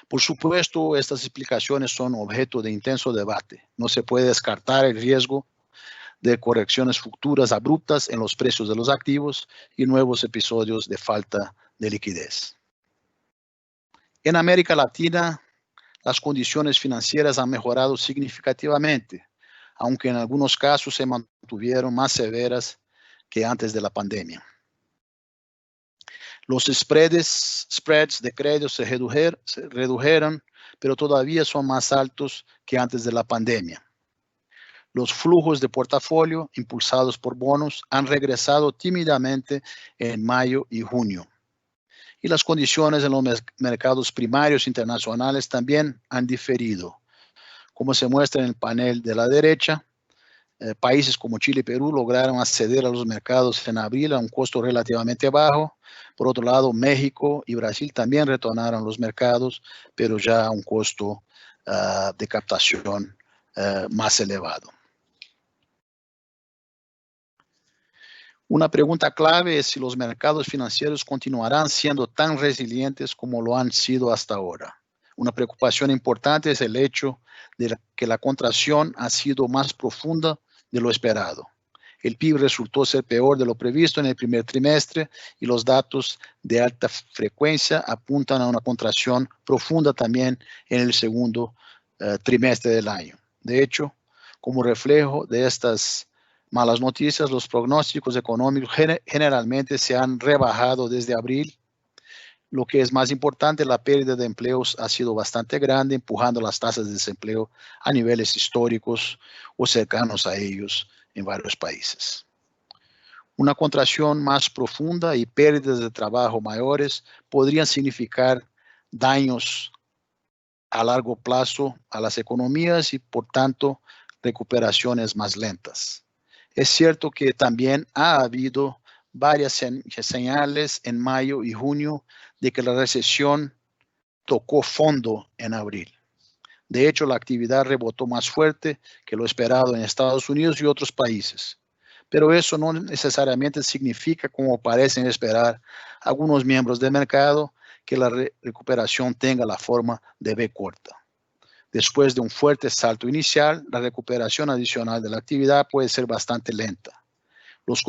Por supuesto, estas explicaciones son objeto de intenso debate. No se puede descartar el riesgo de correcciones futuras abruptas en los precios de los activos y nuevos episodios de falta de liquidez. En América Latina, las condiciones financieras han mejorado significativamente, aunque en algunos casos se mantuvieron más severas que antes de la pandemia. Los spreads de crédito se redujeron, pero todavía son más altos que antes de la pandemia. Los flujos de portafolio impulsados por bonos han regresado tímidamente en mayo y junio. Y las condiciones en los mercados primarios internacionales también han diferido. Como se muestra en el panel de la derecha, países como Chile y Perú lograron acceder a los mercados en abril a un costo relativamente bajo. Por otro lado, México y Brasil también retornaron a los mercados, pero ya a un costo de captación más elevado. Una pregunta clave es si los mercados financieros continuarán siendo tan resilientes como lo han sido hasta ahora. Una preocupación importante es el hecho de que la contracción ha sido más profunda de lo esperado. El PIB resultó ser peor de lo previsto en el primer trimestre y los datos de alta frecuencia apuntan a una contracción profunda también en el segundo trimestre del año. De hecho, como reflejo de estas malas noticias, los pronósticos económicos generalmente se han rebajado desde abril. Lo que es más importante, la pérdida de empleos ha sido bastante grande, empujando las tasas de desempleo a niveles históricos o cercanos a ellos en varios países. Una contracción más profunda y pérdidas de trabajo mayores podrían significar daños a largo plazo a las economías y, por tanto, recuperaciones más lentas. Es cierto que también ha habido varias señales en mayo y junio de que la recesión tocó fondo en abril. De hecho, la actividad rebotó más fuerte que lo esperado en Estados Unidos y otros países. Pero eso no necesariamente significa, como parecen esperar algunos miembros del mercado, que la recuperación tenga la forma de V corta. Después de un fuerte salto inicial, la recuperación adicional de la actividad puede ser bastante lenta. Los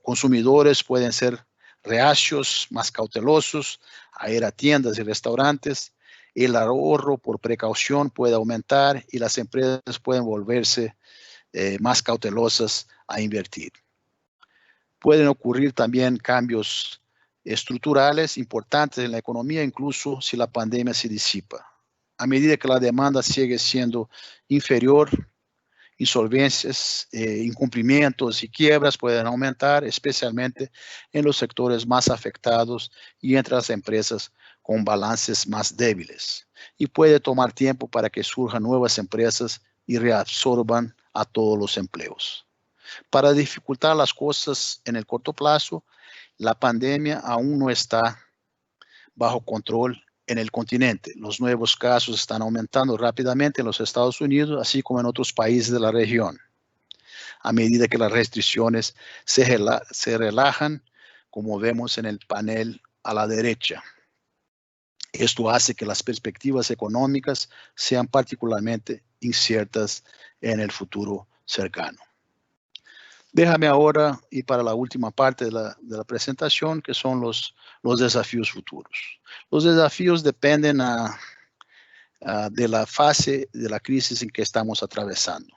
consumidores pueden ser reacios, más cautelosos a ir a tiendas y restaurantes. El ahorro por precaución puede aumentar y las empresas pueden volverse más cautelosas a invertir. Pueden ocurrir también cambios estructurales importantes en la economía, incluso si la pandemia se disipa. A medida que la demanda sigue siendo inferior, insolvencias, incumplimientos y quiebras pueden aumentar, especialmente en los sectores más afectados y entre las empresas con balances más débiles. Y puede tomar tiempo para que surjan nuevas empresas y reabsorban a todos los empleos. Para dificultar las cosas en el corto plazo, la pandemia aún no está bajo control en el continente. Los nuevos casos están aumentando rápidamente en los Estados Unidos, así como en otros países de la región. A medida que las restricciones se relajan, como vemos en el panel a la derecha. Esto hace que las perspectivas económicas sean particularmente inciertas en el futuro cercano. Déjame ahora ir para la última parte de la presentación, que son los desafíos futuros. Los desafíos dependen de la fase de la crisis en que estamos atravesando.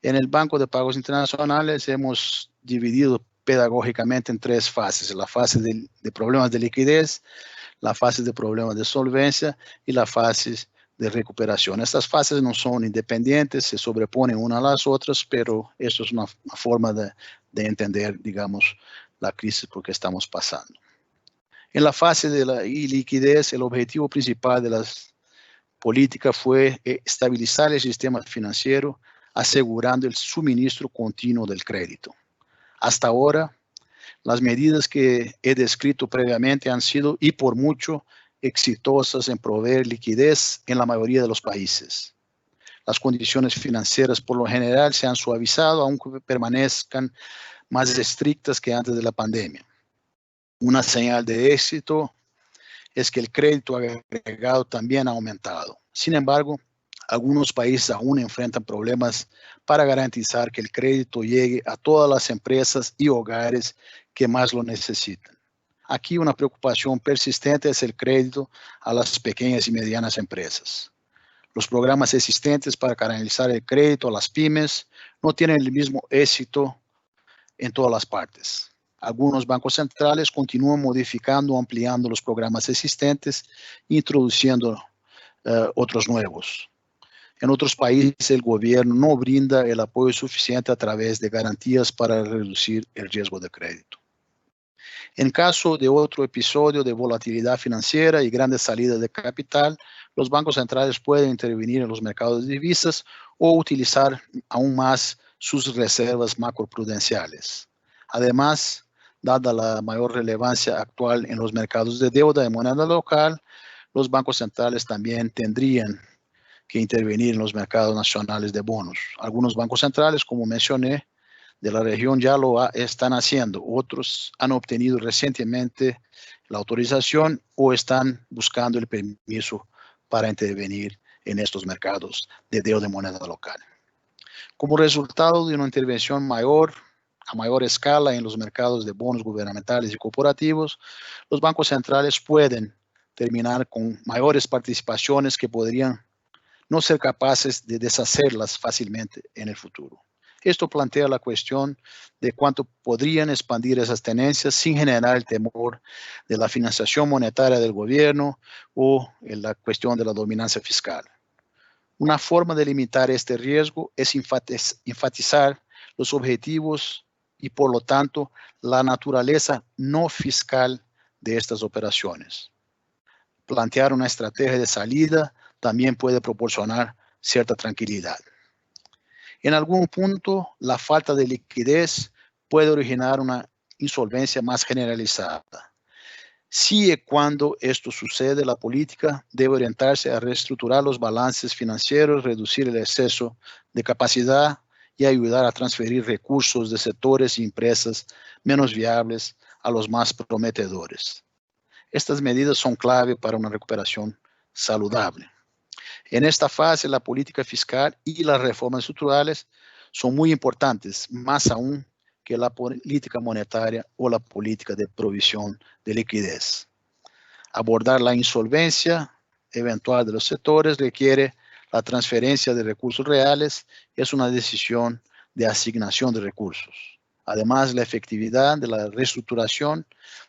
En el Banco de Pagos Internacionales hemos dividido pedagógicamente en tres fases: la fase de problemas de liquidez, la fase de problemas de solvencia y la fase de recuperación. Estas fases no son independientes, se sobreponen unas a las otras, pero eso es una forma de entender, digamos, la crisis por que estamos pasando. En la fase de la iliquidez, el objetivo principal de las políticas fue estabilizar el sistema financiero, asegurando el suministro continuo del crédito. Hasta ahora, las medidas que he descrito previamente han sido, y por mucho, exitosas en proveer liquidez en la mayoría de los países. Las condiciones financieras por lo general se han suavizado, aunque permanezcan más estrictas que antes de la pandemia. Una señal de éxito es que el crédito agregado también ha aumentado. Sin embargo, algunos países aún enfrentan problemas para garantizar que el crédito llegue a todas las empresas y hogares que más lo necesitan. Aquí una preocupación persistente es el crédito a las pequeñas y medianas empresas. Los programas existentes para canalizar el crédito a las pymes no tienen el mismo éxito en todas las partes. Algunos bancos centrales continúan modificando o ampliando los programas existentes, introduciendo otros nuevos. En otros países, el gobierno no brinda el apoyo suficiente a través de garantías para reducir el riesgo de crédito. En caso de otro episodio de volatilidad financiera y grandes salidas de capital, los bancos centrales pueden intervenir en los mercados de divisas o utilizar aún más sus reservas macroprudenciales. Además, dada la mayor relevancia actual en los mercados de deuda de moneda local, los bancos centrales también tendrían que intervenir en los mercados nacionales de bonos. Algunos bancos centrales, como mencioné, de la región ya lo están haciendo. Otros han obtenido recientemente la autorización o están buscando el permiso para intervenir en estos mercados de deuda de moneda local. Como resultado de una intervención a mayor escala en los mercados de bonos gubernamentales y corporativos, los bancos centrales pueden terminar con mayores participaciones que podrían no ser capaces de deshacerlas fácilmente en el futuro. Esto plantea la cuestión de cuánto podrían expandir esas tenencias sin generar el temor de la financiación monetaria del gobierno o en la cuestión de la dominancia fiscal. Una forma de limitar este riesgo es enfatizar los objetivos y, por lo tanto, la naturaleza no fiscal de estas operaciones. Plantear una estrategia de salida también puede proporcionar cierta tranquilidad. En algún punto, la falta de liquidez puede originar una insolvencia más generalizada. Si y cuando esto sucede, la política debe orientarse a reestructurar los balances financieros, reducir el exceso de capacidad y ayudar a transferir recursos de sectores y empresas menos viables a los más prometedores. Estas medidas son clave para una recuperación saludable. En esta fase, la política fiscal y las reformas estructurales son muy importantes, más aún que la política monetaria o la política de provisión de liquidez. Abordar la insolvencia eventual de los sectores requiere la transferencia de recursos reales y es una decisión de asignación de recursos. Además, la efectividad de la reestructuración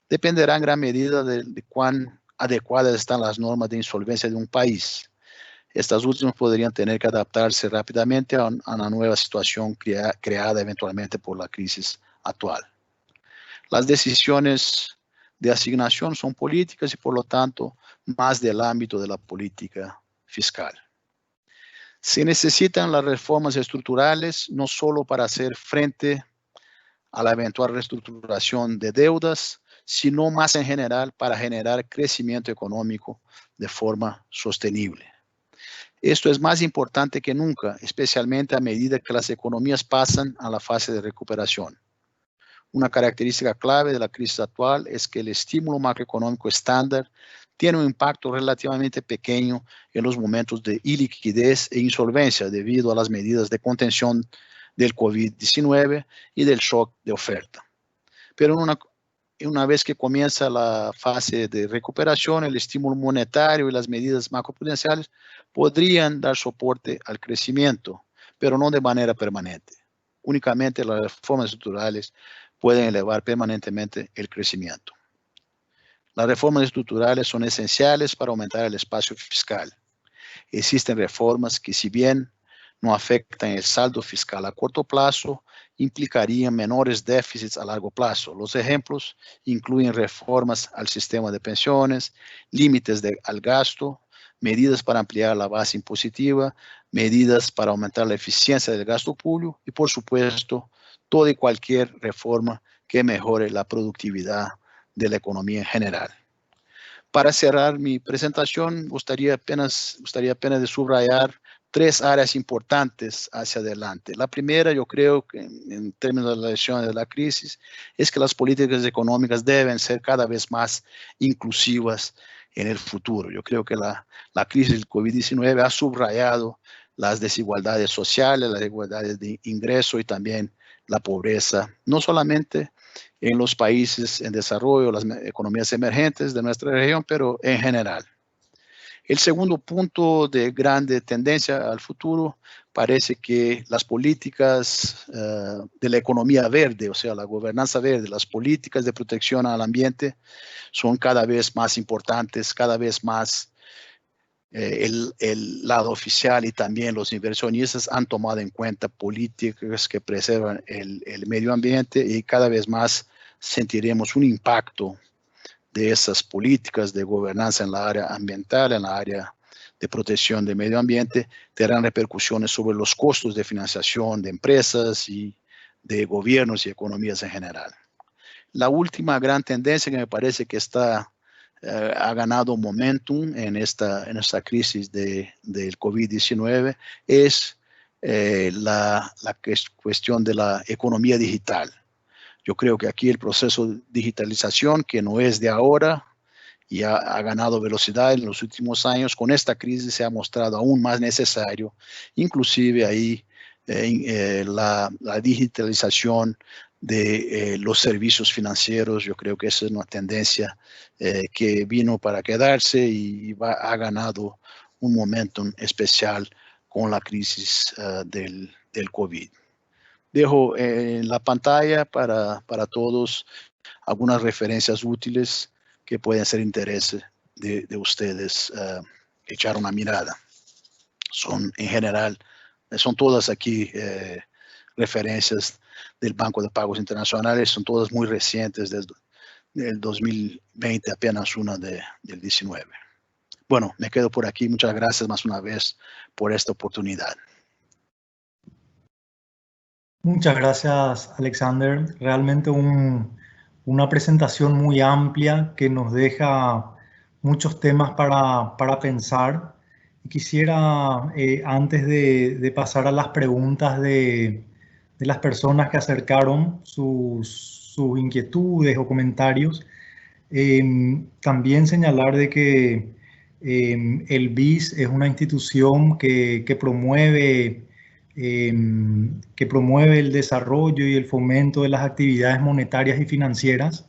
dependerá en gran medida de cuán adecuadas están las normas de insolvencia de un país. Estas últimas podrían tener que adaptarse rápidamente a una nueva situación creada eventualmente por la crisis actual. Las decisiones de asignación son políticas y, por lo tanto, más del ámbito de la política fiscal. Se necesitan las reformas estructurales no solo para hacer frente a la eventual reestructuración de deudas, sino más en general para generar crecimiento económico de forma sostenible. Esto es más importante que nunca, especialmente a medida que las economías pasan a la fase de recuperación. Una característica clave de la crisis actual es que el estímulo macroeconómico estándar tiene un impacto relativamente pequeño en los momentos de iliquidez e insolvencia debido a las medidas de contención del COVID-19 y del shock de oferta. Pero una vez que comienza la fase de recuperación, el estímulo monetario y las medidas macroprudenciales podrían dar soporte al crecimiento, pero no de manera permanente. Únicamente las reformas estructurales pueden elevar permanentemente el crecimiento. Las reformas estructurales son esenciales para aumentar el espacio fiscal. Existen reformas que, si bien no afectan el saldo fiscal a corto plazo, implicarían menores déficits a largo plazo. Los ejemplos incluyen reformas al sistema de pensiones, límites al gasto, medidas para ampliar la base impositiva, medidas para aumentar la eficiencia del gasto público y, por supuesto, toda y cualquier reforma que mejore la productividad de la economía en general. Para cerrar mi presentación, gustaría apenas de subrayar 3 áreas importantes hacia adelante. La primera, yo creo que en términos de la lección de la crisis, es que las políticas económicas deben ser cada vez más inclusivas en el futuro. Yo creo que la crisis del COVID-19 ha subrayado las desigualdades sociales, las desigualdades de ingreso y también la pobreza, no solamente en los países en desarrollo, las economías emergentes de nuestra región, pero en general. El segundo punto de grande tendencia al futuro parece que las políticas de la economía verde, o sea, la gobernanza verde, las políticas de protección al ambiente son cada vez más importantes, cada vez más el lado oficial y también los inversionistas han tomado en cuenta políticas que preservan el medio ambiente y cada vez más sentiremos un impacto de esas políticas de gobernanza en la área ambiental, en la área de protección del medio ambiente, tendrán repercusiones sobre los costos de financiación de empresas y de gobiernos y economías en general. La última gran tendencia que me parece que ha ganado momentum en esta crisis del COVID-19 es la cuestión de la economía digital. Yo creo que aquí el proceso de digitalización, que no es de ahora, y ha ganado velocidad en los últimos años, con esta crisis se ha mostrado aún más necesario, inclusive ahí la digitalización de los servicios financieros. Yo creo que esa es una tendencia que vino para quedarse y ha ganado un momentum especial con la crisis del COVID. Dejo en la pantalla para todos algunas referencias útiles que pueden ser de interés de ustedes echar una mirada. Son en general, son todas aquí referencias del Banco de Pagos Internacionales, son todas muy recientes desde el 2020, apenas una del 19. Bueno, me quedo por aquí. Muchas gracias más una vez por esta oportunidad. Muchas gracias, Alexander. Realmente una presentación muy amplia que nos deja muchos temas para pensar. Y quisiera, antes de pasar a las preguntas de las personas que acercaron sus inquietudes o comentarios, también señalar de que el BIS es una institución que promueve el desarrollo y el fomento de las actividades monetarias y financieras,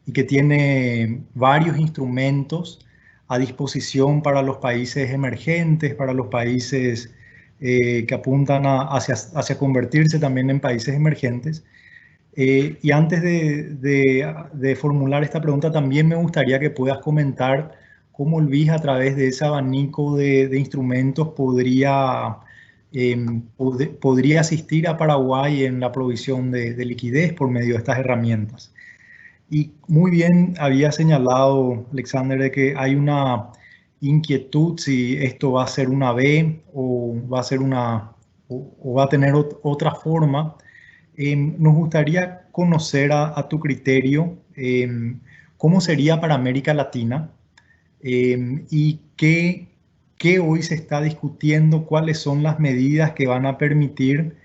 y que tiene varios instrumentos a disposición para los países emergentes, para los países que apuntan hacia convertirse también en países emergentes. Y antes de formular esta pregunta, también me gustaría que puedas comentar cómo el BIS, a través de ese abanico de instrumentos, podría asistir a Paraguay en la provisión de liquidez por medio de estas herramientas. Y muy bien había señalado, Alexander, de que hay una inquietud si esto va a ser una B o va a tener otra forma. Nos gustaría conocer a tu criterio cómo sería para América Latina y qué hoy se está discutiendo, cuáles son las medidas que van a permitir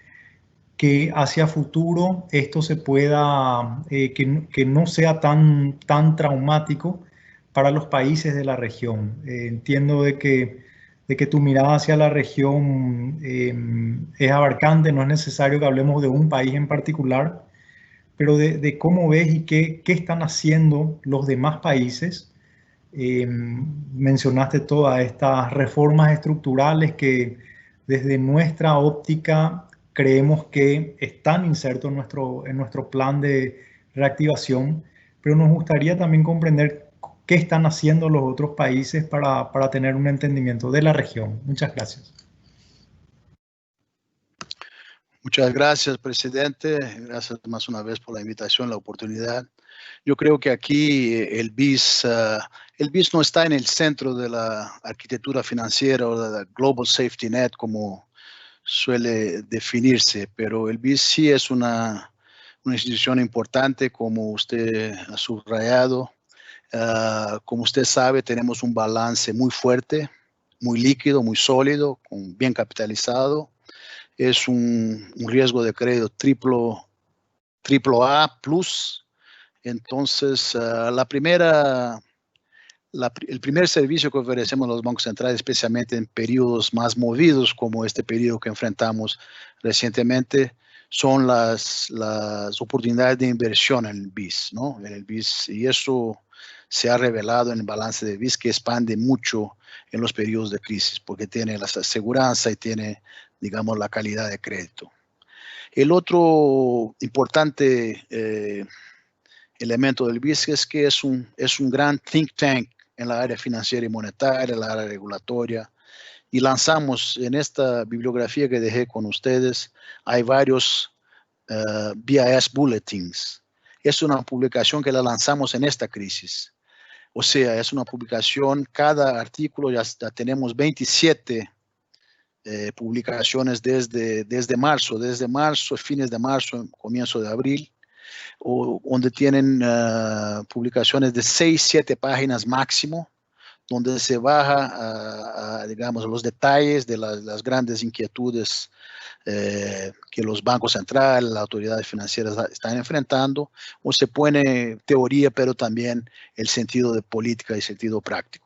que hacia futuro esto se pueda, que no sea tan traumático para los países de la región. Entiendo de que tu mirada hacia la región es abarcante, no es necesario que hablemos de un país en particular, pero de cómo ves y qué están haciendo los demás países. Mencionaste todas estas reformas estructurales que desde nuestra óptica creemos que están insertos en nuestro plan de reactivación, pero nos gustaría también comprender qué están haciendo los otros países para tener un entendimiento de la región. Muchas gracias. Muchas gracias, presidente. Gracias más una vez por la invitación, la oportunidad. Yo creo que aquí el BIS no está en el centro de la arquitectura financiera o de la Global Safety Net, como suele definirse, pero el BIS sí es una institución importante, como usted ha subrayado. Como usted sabe, tenemos un balance muy fuerte, muy líquido, muy sólido, bien capitalizado. Es un riesgo de crédito AAA+. Entonces, el primer servicio que ofrecemos a los bancos centrales, especialmente en periodos más movidos como este periodo que enfrentamos recientemente, son las oportunidades de inversión en el BIS, ¿no? En el BIS, y eso se ha revelado en el balance de BIS, que expande mucho en los periodos de crisis, porque tiene la seguridad y tiene, digamos, la calidad de crédito. El otro importante elemento del BIS es que es un gran think tank en la área financiera y monetaria, en la área regulatoria, y lanzamos en esta bibliografía que dejé con ustedes, hay varios BIS bulletins, es una publicación que la lanzamos en esta crisis. O sea, es una publicación, cada artículo ya tenemos 27 publicaciones desde marzo, fines de marzo, comienzo de abril, donde tienen publicaciones de 6, 7 páginas máximo, donde se baja, digamos, los detalles de las grandes inquietudes que los bancos centrales, las autoridades financieras están enfrentando, o se pone teoría, pero también el sentido de política y sentido práctico.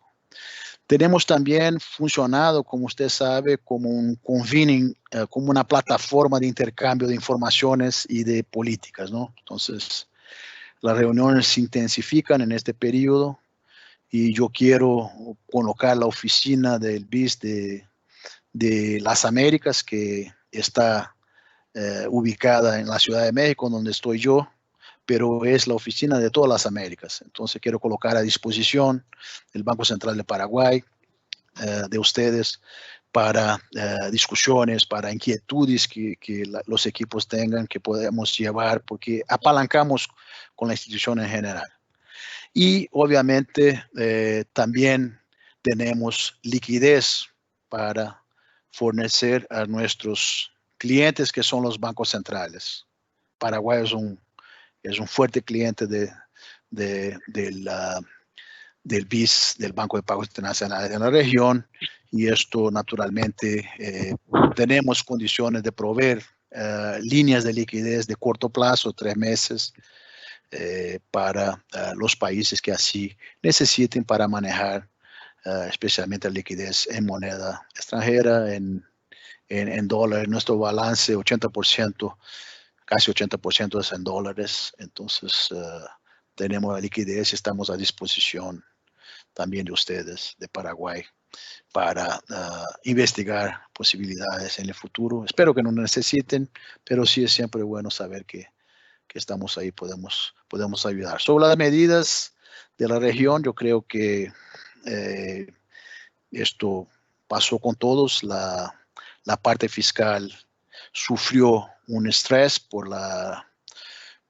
Tenemos también funcionado, como usted sabe, como un convening, como una plataforma de intercambio de informaciones y de políticas, ¿no? Entonces, las reuniones se intensifican en este periodo y yo quiero colocar la oficina del BIS de las Américas, que está ubicada en la Ciudad de México, donde estoy yo, pero es la oficina de todas las Américas. Entonces quiero colocar a disposición el Banco Central de Paraguay, de ustedes, para discusiones, para inquietudes que los equipos tengan, que podemos llevar, porque apalancamos con la institución en general. Y obviamente también tenemos liquidez para fornecer a nuestros clientes, que son los bancos centrales. Paraguay es un fuerte cliente del BIS, del Banco de Pagos Internacionales en la región, y esto naturalmente tenemos condiciones de proveer líneas de liquidez de corto plazo, 3 meses, para los países que así necesiten para manejar especialmente la liquidez en moneda extranjera, en dólares. Nuestro balance 80%, casi 80% es en dólares. Entonces tenemos la liquidez y estamos a disposición también de ustedes, de Paraguay, para investigar posibilidades en el futuro. Espero que no necesiten, pero sí es siempre bueno saber que estamos ahí, podemos ayudar. Sobre las medidas de la región, yo creo que esto pasó con todos. La parte fiscal sufrió un estrés por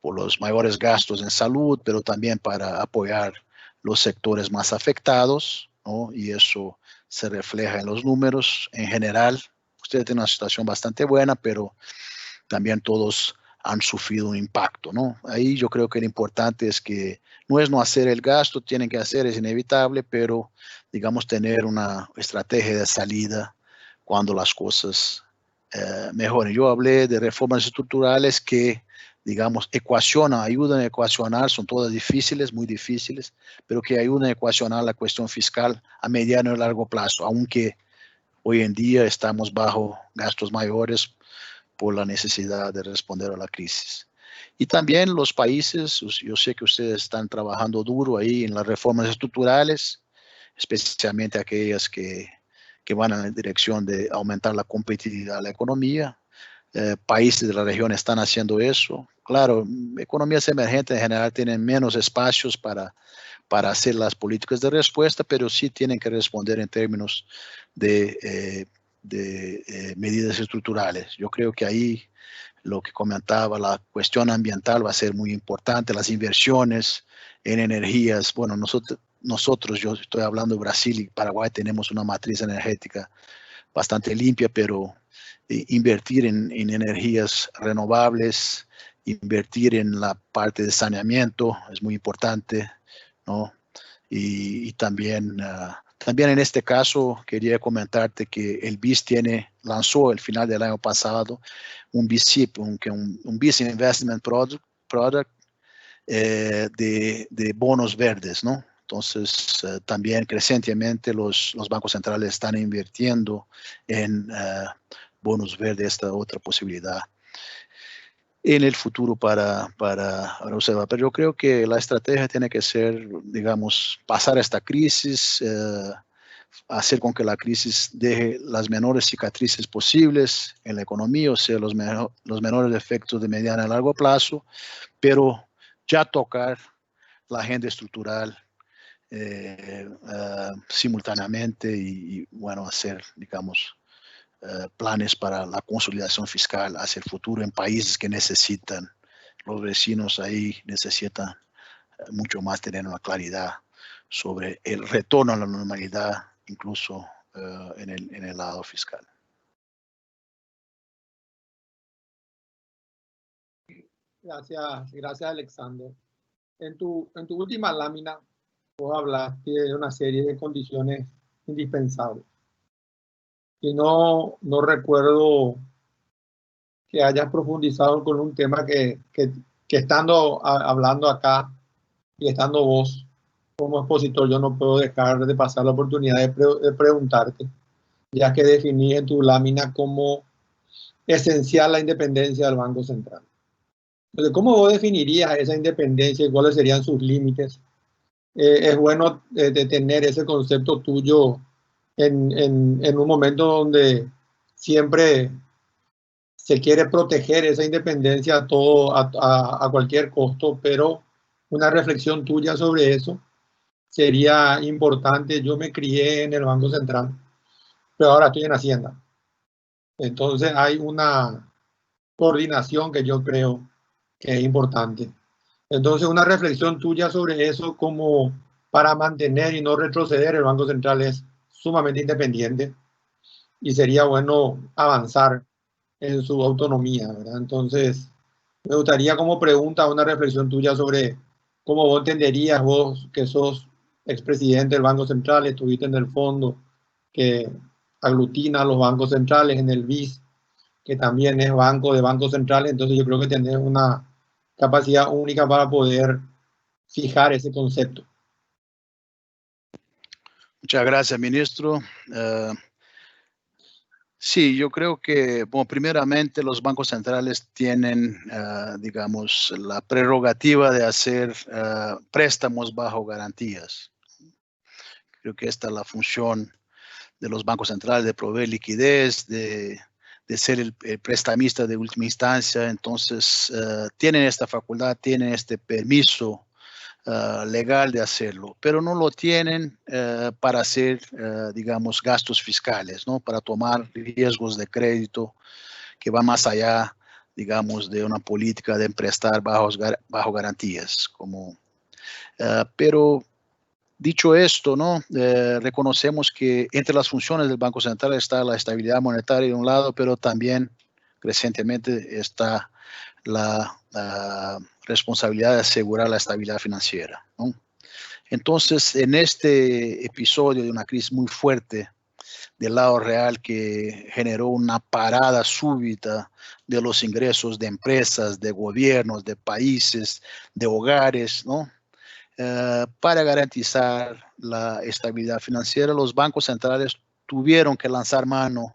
los mayores gastos en salud, pero también para apoyar los sectores más afectados, ¿no? Y eso se refleja en los números en general. Ustedes tienen una situación bastante buena, pero también todos han sufrido un impacto, ¿no? Ahí yo creo que lo importante es que no es no hacer el gasto, tienen que hacer, es inevitable, pero digamos tener una estrategia de salida cuando las cosas mejoren. Yo hablé de reformas estructurales que, digamos, ayudan a ecuacionar, son todas difíciles, muy difíciles, pero que ayudan a ecuacionar la cuestión fiscal a mediano y largo plazo, aunque hoy en día estamos bajo gastos mayores por la necesidad de responder a la crisis. Y también los países, yo sé que ustedes están trabajando duro ahí en las reformas estructurales, especialmente aquellas que van en la dirección de aumentar la competitividad de la economía. Países de la región están haciendo eso. Claro, economías emergentes en general tienen menos espacios para hacer las políticas de respuesta, pero sí tienen que responder en términos de medidas estructurales. Yo creo que ahí lo que comentaba, la cuestión ambiental va a ser muy importante, las inversiones en energías. Bueno, nosotros, yo estoy hablando de Brasil y Paraguay, tenemos una matriz energética bastante limpia, pero invertir en energías renovables, invertir en la parte de saneamiento es muy importante, ¿no? Y también en este caso quería comentarte que el BIS lanzó al final del año pasado un BISIP, un BIS Investment Product de bonos verdes, ¿no? Entonces, también crecientemente los bancos centrales están invirtiendo en bonos verdes, esta otra posibilidad en el futuro para observar. Pero yo creo que la estrategia tiene que ser, digamos, pasar esta crisis, hacer con que la crisis deje las menores cicatrices posibles en la economía, o sea, los menores efectos de mediano a largo plazo, pero ya tocar la agenda estructural simultáneamente y, bueno, hacer, digamos, planes para la consolidación fiscal hacia el futuro en países que necesitan los vecinos ahí necesitan mucho más tener una claridad sobre el retorno a la normalidad, incluso en el lado fiscal. Gracias Alexander. En tu última lámina, vos hablaste de una serie de condiciones indispensables. Y no recuerdo que hayas profundizado con un tema que estando hablando acá y estando vos como expositor, yo no puedo dejar de pasar la oportunidad de preguntarte, ya que definí en tu lámina como esencial la independencia del Banco Central. Entonces, ¿cómo vos definirías esa independencia y cuáles serían sus límites? Es bueno de tener ese concepto tuyo en un momento donde siempre se quiere proteger esa independencia a cualquier costo, pero una reflexión tuya sobre eso sería importante. Yo me crié en el Banco Central, pero ahora estoy en Hacienda. Entonces hay una coordinación que yo creo que es importante. Entonces una reflexión tuya sobre eso, como para mantener y no retroceder, el Banco Central es sumamente independiente y sería bueno avanzar en su autonomía, ¿verdad? Entonces, me gustaría como pregunta una reflexión tuya sobre cómo vos entenderías, vos que sos expresidente del Banco Central, estuviste en el fondo que aglutina a los bancos centrales, en el BIS, que también es banco de bancos centrales. Entonces yo creo que tenés una capacidad única para poder fijar ese concepto. Muchas gracias, ministro. Sí, yo creo que, bueno, primeramente los bancos centrales tienen, digamos, la prerrogativa de hacer préstamos bajo garantías. Creo que esta es la función de los bancos centrales, de proveer liquidez, de ser el prestamista de última instancia. Entonces, tienen esta facultad, tienen este permiso legal de hacerlo, pero no lo tienen para hacer, digamos, gastos fiscales, ¿no? Para tomar riesgos de crédito que va más allá, digamos, de una política de prestar bajo garantías. Pero dicho esto, ¿no? Reconocemos que entre las funciones del Banco Central está la estabilidad monetaria de un lado, pero también crecientemente está la responsabilidad de asegurar la estabilidad financiera, ¿no? Entonces, en este episodio de una crisis muy fuerte del lado real que generó una parada súbita de los ingresos de empresas, de gobiernos, de países, de hogares, ¿no? Para garantizar la estabilidad financiera, los bancos centrales tuvieron que lanzar mano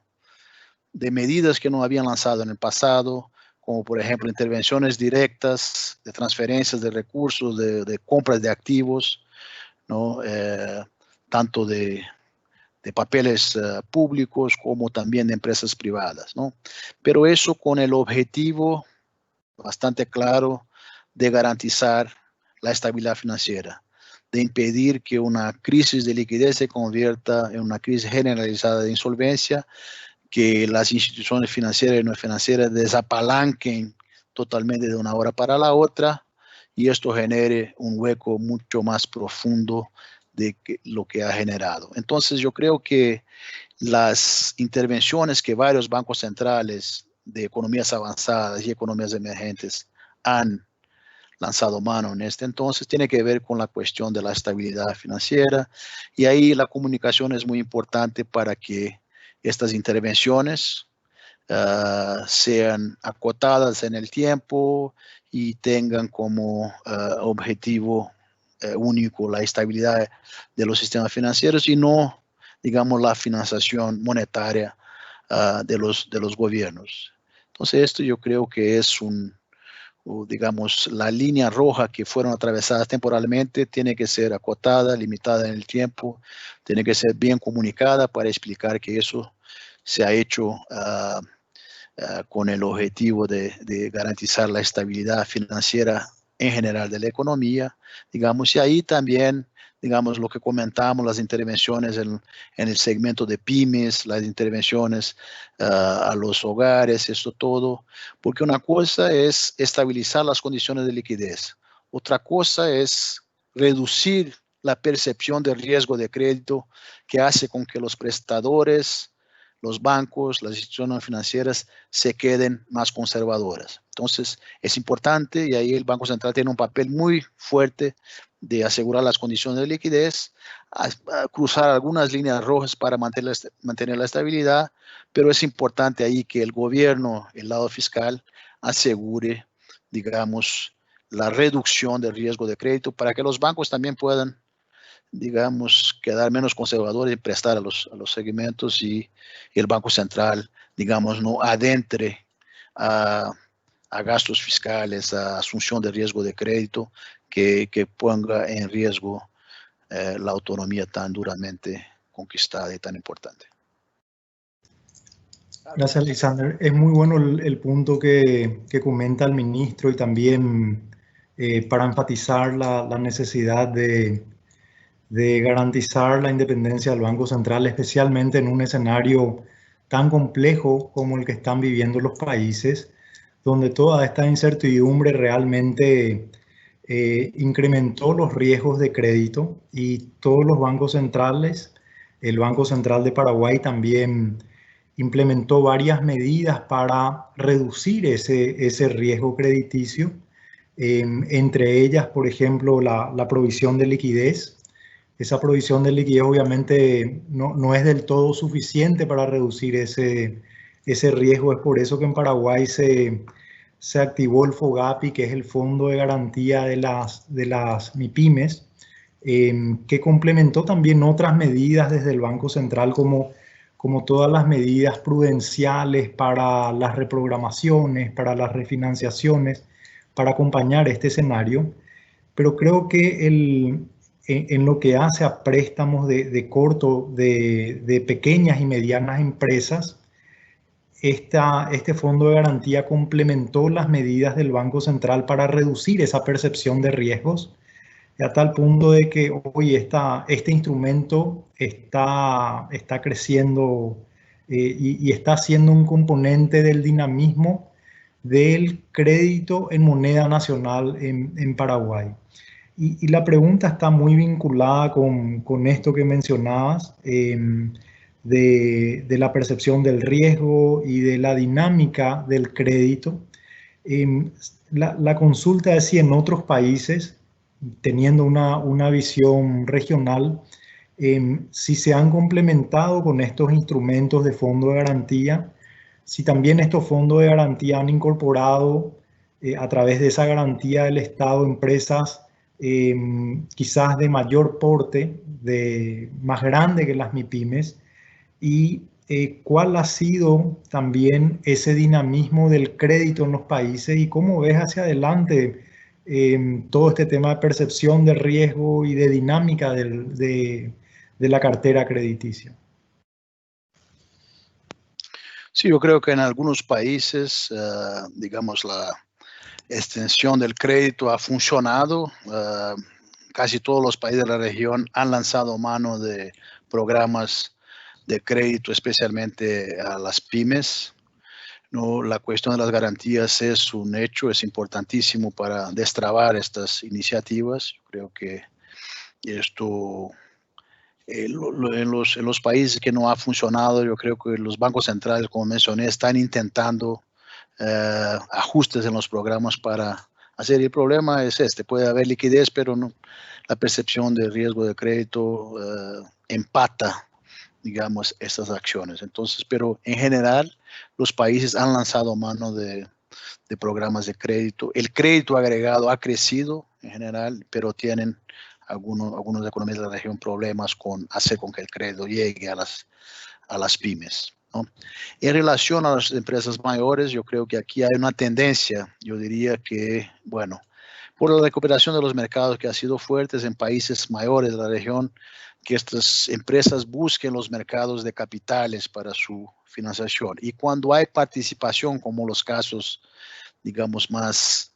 de medidas que no habían lanzado en el pasado, como por ejemplo intervenciones directas de transferencias de recursos, de compras de activos, ¿no? Tanto de papeles públicos como también de empresas privadas, ¿no? Pero eso con el objetivo bastante claro de garantizar la estabilidad financiera, de impedir que una crisis de liquidez se convierta en una crisis generalizada de insolvencia, que las instituciones financieras y no financieras desapalanquen totalmente de una hora para la otra y esto genere un hueco mucho más profundo de lo que ha generado. Entonces yo creo que las intervenciones que varios bancos centrales de economías avanzadas y economías emergentes han lanzado mano en este entonces tiene que ver con la cuestión de la estabilidad financiera y ahí la comunicación es muy importante para que estas intervenciones sean acotadas en el tiempo y tengan como objetivo único la estabilidad de los sistemas financieros y no, digamos, la financiación monetaria de los gobiernos. Entonces, esto yo creo que es digamos, la línea roja que fueron atravesadas temporalmente tiene que ser acotada, limitada en el tiempo, tiene que ser bien comunicada para explicar que eso se ha hecho con el objetivo de garantizar la estabilidad financiera en general de la economía, digamos, y ahí también, digamos, lo que comentamos, las intervenciones en el segmento de pymes, las intervenciones a los hogares, esto todo, porque una cosa es estabilizar las condiciones de liquidez, otra cosa es reducir la percepción de riesgo de crédito que hace con que los prestadores, los bancos, las instituciones financieras se queden más conservadoras. Entonces, es importante y ahí el Banco Central tiene un papel muy fuerte de asegurar las condiciones de liquidez, a cruzar algunas líneas rojas para mantener la estabilidad, pero es importante ahí que el gobierno, el lado fiscal, asegure, digamos, la reducción del riesgo de crédito para que los bancos también puedan, digamos, quedar menos conservadores y prestar a los segmentos y el Banco Central, digamos, no adentre a gastos fiscales, a asunción de riesgo de crédito que ponga en riesgo la autonomía tan duramente conquistada y tan importante. Gracias, Alexander. Es muy bueno el punto que comenta el ministro y también para enfatizar la necesidad de garantizar la independencia del Banco Central, especialmente en un escenario tan complejo como el que están viviendo los países, donde toda esta incertidumbre realmente incrementó los riesgos de crédito y todos los bancos centrales, el Banco Central de Paraguay también implementó varias medidas para reducir ese riesgo crediticio, entre ellas, por ejemplo, la provisión de liquidez. Esa provisión de liquidez obviamente no es del todo suficiente para reducir ese riesgo. Es por eso que en Paraguay se activó el FOGAPI, que es el Fondo de Garantía de las MIPYMES, que complementó también otras medidas desde el Banco Central, como todas las medidas prudenciales para las reprogramaciones, para las refinanciaciones, para acompañar este escenario. Pero creo que en lo que hace a préstamos de pequeñas y medianas empresas, este fondo de garantía complementó las medidas del Banco Central para reducir esa percepción de riesgos, a tal punto de que hoy este instrumento está creciendo y está siendo un componente del dinamismo del crédito en moneda nacional en Paraguay. Y la pregunta está muy vinculada con esto que mencionabas, de la percepción del riesgo y de la dinámica del crédito. La consulta es si en otros países, teniendo una visión regional, si se han complementado con estos instrumentos de fondo de garantía, si también estos fondos de garantía han incorporado a través de esa garantía del Estado empresas quizás de mayor porte, más grande que las MIPYMES, y cuál ha sido también ese dinamismo del crédito en los países y cómo ves hacia adelante todo este tema de percepción de riesgo y de dinámica de la cartera crediticia. Sí, yo creo que en algunos países, digamos, la extensión del crédito ha funcionado. Casi todos los países de la región han lanzado mano de programas de crédito, especialmente a las pymes. No, la cuestión de las garantías es un hecho, es importantísimo para destrabar estas iniciativas. Yo creo que esto, en los países que no ha funcionado, yo creo que los bancos centrales, como mencioné, están intentando ajustes en los programas para hacer. El problema es puede haber liquidez, pero no, la percepción de riesgo de crédito empata, digamos, estas acciones. Entonces, pero en general, los países han lanzado mano de programas de crédito. El crédito agregado ha crecido en general, pero tienen algunas economías de la región problemas con hacer con que el crédito llegue a las pymes, ¿no? En relación a las empresas mayores, yo creo que aquí hay una tendencia, yo diría que, bueno, por la recuperación de los mercados que ha sido fuertes en países mayores de la región, que estas empresas busquen los mercados de capitales para su financiación. Y cuando hay participación, como los casos, digamos, más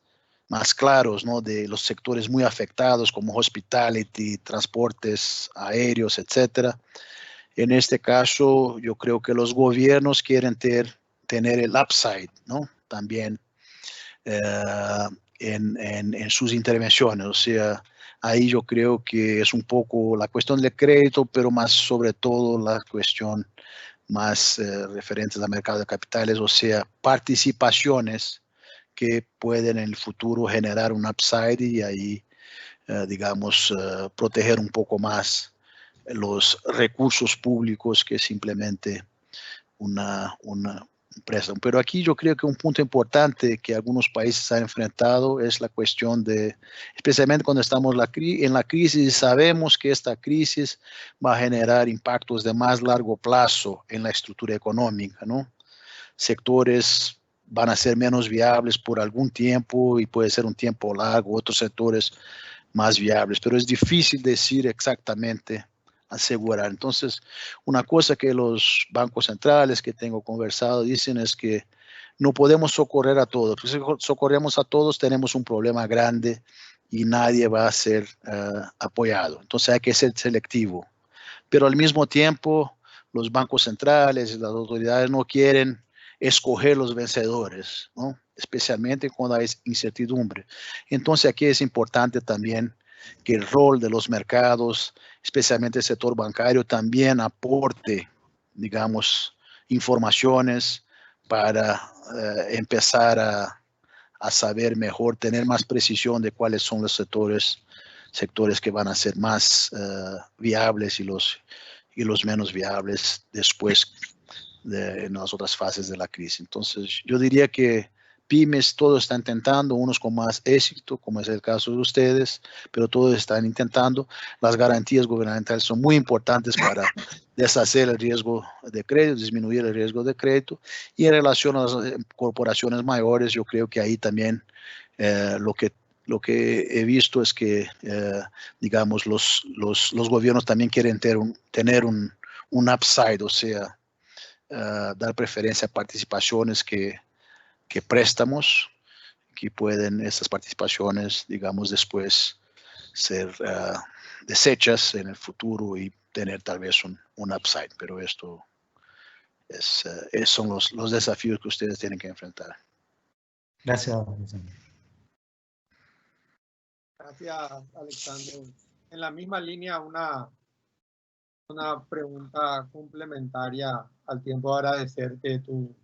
más claros, ¿no? De los sectores muy afectados como hospitality, transportes aéreos, etcétera. En este caso, yo creo que los gobiernos quieren tener el upside, ¿no? También en sus intervenciones. O sea, ahí yo creo que es un poco la cuestión del crédito, pero más sobre todo la cuestión más referentes al mercado de capitales, o sea, participaciones que pueden en el futuro generar un upside y ahí, digamos, proteger un poco más los recursos públicos que simplemente un préstamo. Pero aquí yo creo que un punto importante que algunos países han enfrentado es la cuestión de, especialmente cuando estamos en la crisis, sabemos que esta crisis va a generar impactos de más largo plazo en la estructura económica, ¿no? Sectores van a ser menos viables por algún tiempo y puede ser un tiempo largo, otros sectores más viables, pero es difícil decir exactamente, asegurar. Entonces, una cosa que los bancos centrales que tengo conversado dicen es que no podemos socorrer a todos. Porque si socorremos a todos, tenemos un problema grande y nadie va a ser apoyado. Entonces, hay que ser selectivo. Pero al mismo tiempo, los bancos centrales y las autoridades no quieren escoger los vencedores, ¿no? Especialmente cuando hay incertidumbre. Entonces, aquí es importante también que el rol de los mercados, especialmente el sector bancario, también aporte, digamos, informaciones para empezar a saber mejor, tener más precisión de cuáles son los sectores que van a ser más viables y los menos viables después en las otras fases de la crisis. Entonces, yo diría que pymes, todos están intentando, unos con más éxito, como es el caso de ustedes, pero todos están intentando. Las garantías gubernamentales son muy importantes para deshacer el riesgo de crédito, disminuir el riesgo de crédito. Y en relación a las corporaciones mayores, yo creo que ahí también lo que he visto es que, digamos, los gobiernos también quieren tener un upside, o sea, dar preferencia a participaciones que préstamos, que pueden estas participaciones, digamos, después ser deshechas en el futuro y tener tal vez un upside, pero esto son los desafíos que ustedes tienen que enfrentar. Gracias. Gracias, Alexander. En la misma línea, una pregunta complementaria al tiempo de agradecerte tu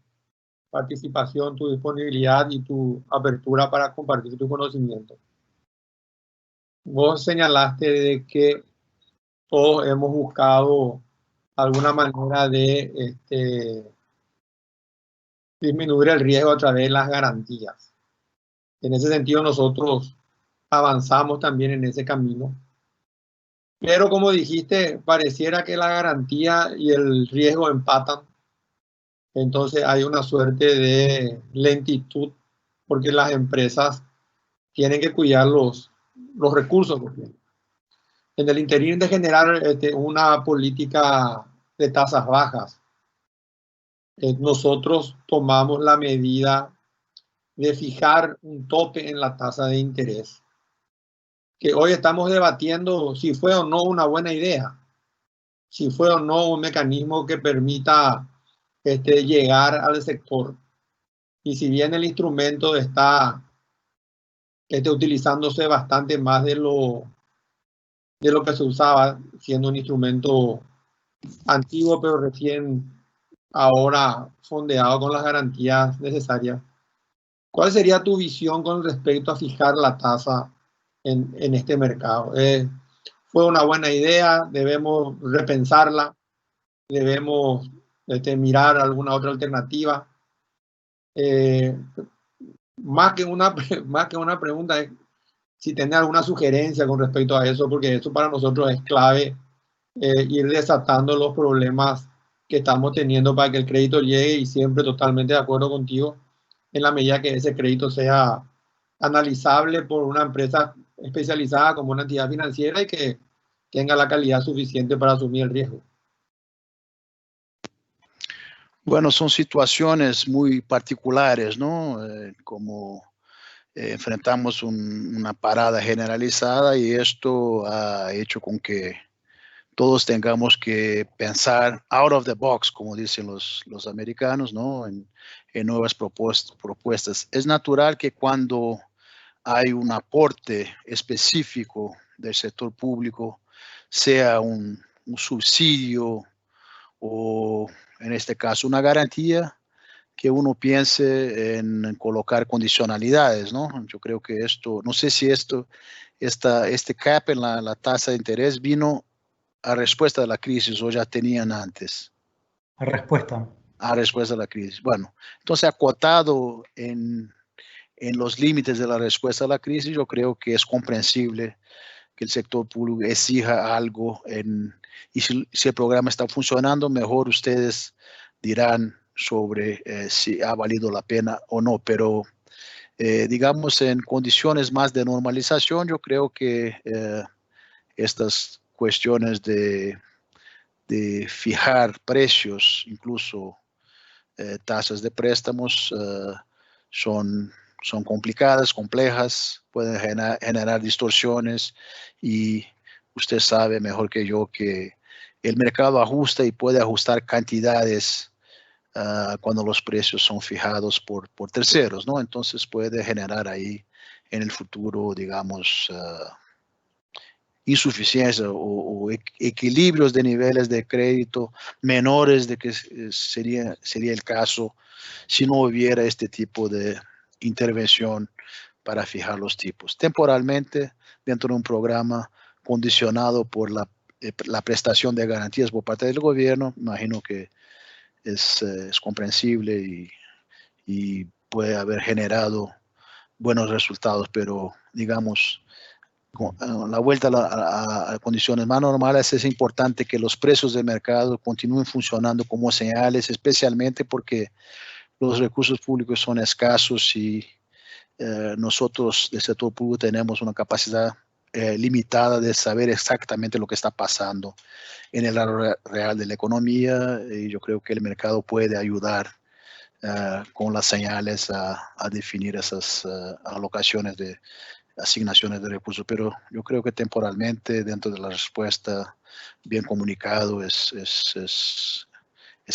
participación, tu disponibilidad y tu apertura para compartir tu conocimiento. Vos señalaste de que todos hemos buscado alguna manera de disminuir el riesgo a través de las garantías. En ese sentido, nosotros avanzamos también en ese camino. Pero como dijiste, pareciera que la garantía y el riesgo empatan. Entonces hay una suerte de lentitud porque las empresas tienen que cuidar los recursos. En el interín de generar una política de tasas bajas, nosotros tomamos la medida de fijar un tope en la tasa de interés, que hoy estamos debatiendo si fue o no una buena idea, si fue o no un mecanismo que permita llegar al sector. Y si bien el instrumento está utilizándose bastante más de lo que se usaba, siendo un instrumento antiguo, pero recién ahora fondeado con las garantías necesarias. ¿Cuál sería tu visión con respecto a fijar la tasa en este mercado? ¿Fue una buena idea? ¿Debemos repensarla? ¿Debemos mirar alguna otra alternativa? Más que una pregunta es si tenés alguna sugerencia con respecto a eso, porque eso para nosotros es clave, ir desatando los problemas que estamos teniendo para que el crédito llegue, y siempre totalmente de acuerdo contigo, en la medida que ese crédito sea analizable por una empresa especializada como una entidad financiera y que tenga la calidad suficiente para asumir el riesgo. Bueno, son situaciones muy particulares, ¿no? Como enfrentamos una parada generalizada y esto ha hecho con que todos tengamos que pensar out of the box, como dicen los americanos, ¿no? En nuevas propuestas. Es natural que cuando hay un aporte específico del sector público, sea un subsidio o, en este caso, una garantía, que uno piense en colocar condicionalidades, ¿no? Yo creo que esto, no sé si este cap en la tasa de interés vino a respuesta de la crisis o ya tenían antes. A respuesta. A respuesta de la crisis. Bueno, entonces acotado en los límites de la respuesta a la crisis, yo creo que es comprensible que el sector público exija algo y si el programa está funcionando, mejor ustedes dirán sobre si ha valido la pena o no, pero digamos en condiciones más de normalización, yo creo que estas cuestiones de fijar precios, incluso tasas de préstamos, son complicadas, complejas, pueden generar distorsiones y usted sabe mejor que yo que el mercado ajusta y puede ajustar cantidades cuando los precios son fijados por terceros, ¿no? Entonces puede generar ahí en el futuro, digamos, insuficiencia o equilibrios de niveles de crédito menores de que sería el caso si no hubiera este tipo de intervención para fijar los tipos. Temporalmente, dentro de un programa condicionado por la prestación de garantías por parte del gobierno, imagino que es comprensible y puede haber generado buenos resultados, pero digamos, con la vuelta a condiciones más normales es importante que los precios del mercado continúen funcionando como señales, especialmente porque los recursos públicos son escasos y nosotros del sector público tenemos una capacidad limitada de saber exactamente lo que está pasando en el lado real de la economía y yo creo que el mercado puede ayudar con las señales a definir esas alocaciones de asignaciones de recursos, pero yo creo que temporalmente dentro de la respuesta bien comunicado es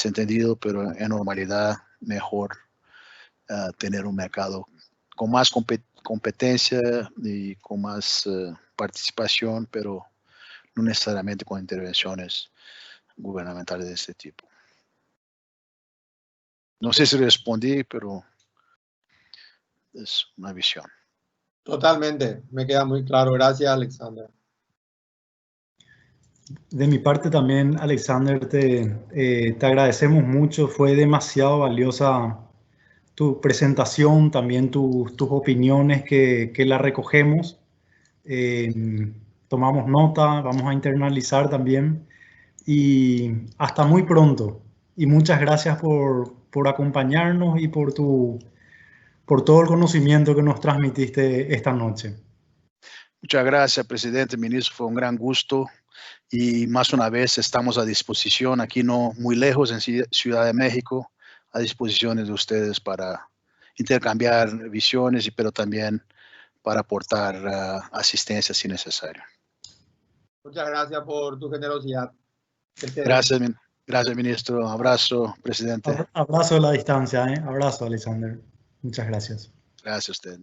entendido, pero en normalidad mejor tener un mercado con más competencia y con más participación, pero no necesariamente con intervenciones gubernamentales de este tipo. No sé si respondí, pero es una visión. Totalmente, me queda muy claro. Gracias, Alexander. De mi parte también, Alexander, te agradecemos mucho. Fue demasiado valiosa tu presentación, también tus opiniones que la recogemos. Tomamos nota, vamos a internalizar también. Y hasta muy pronto. Y muchas gracias por acompañarnos y por todo el conocimiento que nos transmitiste esta noche. Muchas gracias, presidente, ministro. Fue un gran gusto. Y más una vez estamos a disposición, aquí no muy lejos, en Ciudad de México, a disposición de ustedes para intercambiar visiones, pero también para aportar asistencia si necesario. Muchas gracias por tu generosidad. Gracias, ministro. Abrazo, presidente. Abrazo a la distancia, ¿eh? Abrazo, Alexander. Muchas gracias. Gracias a usted.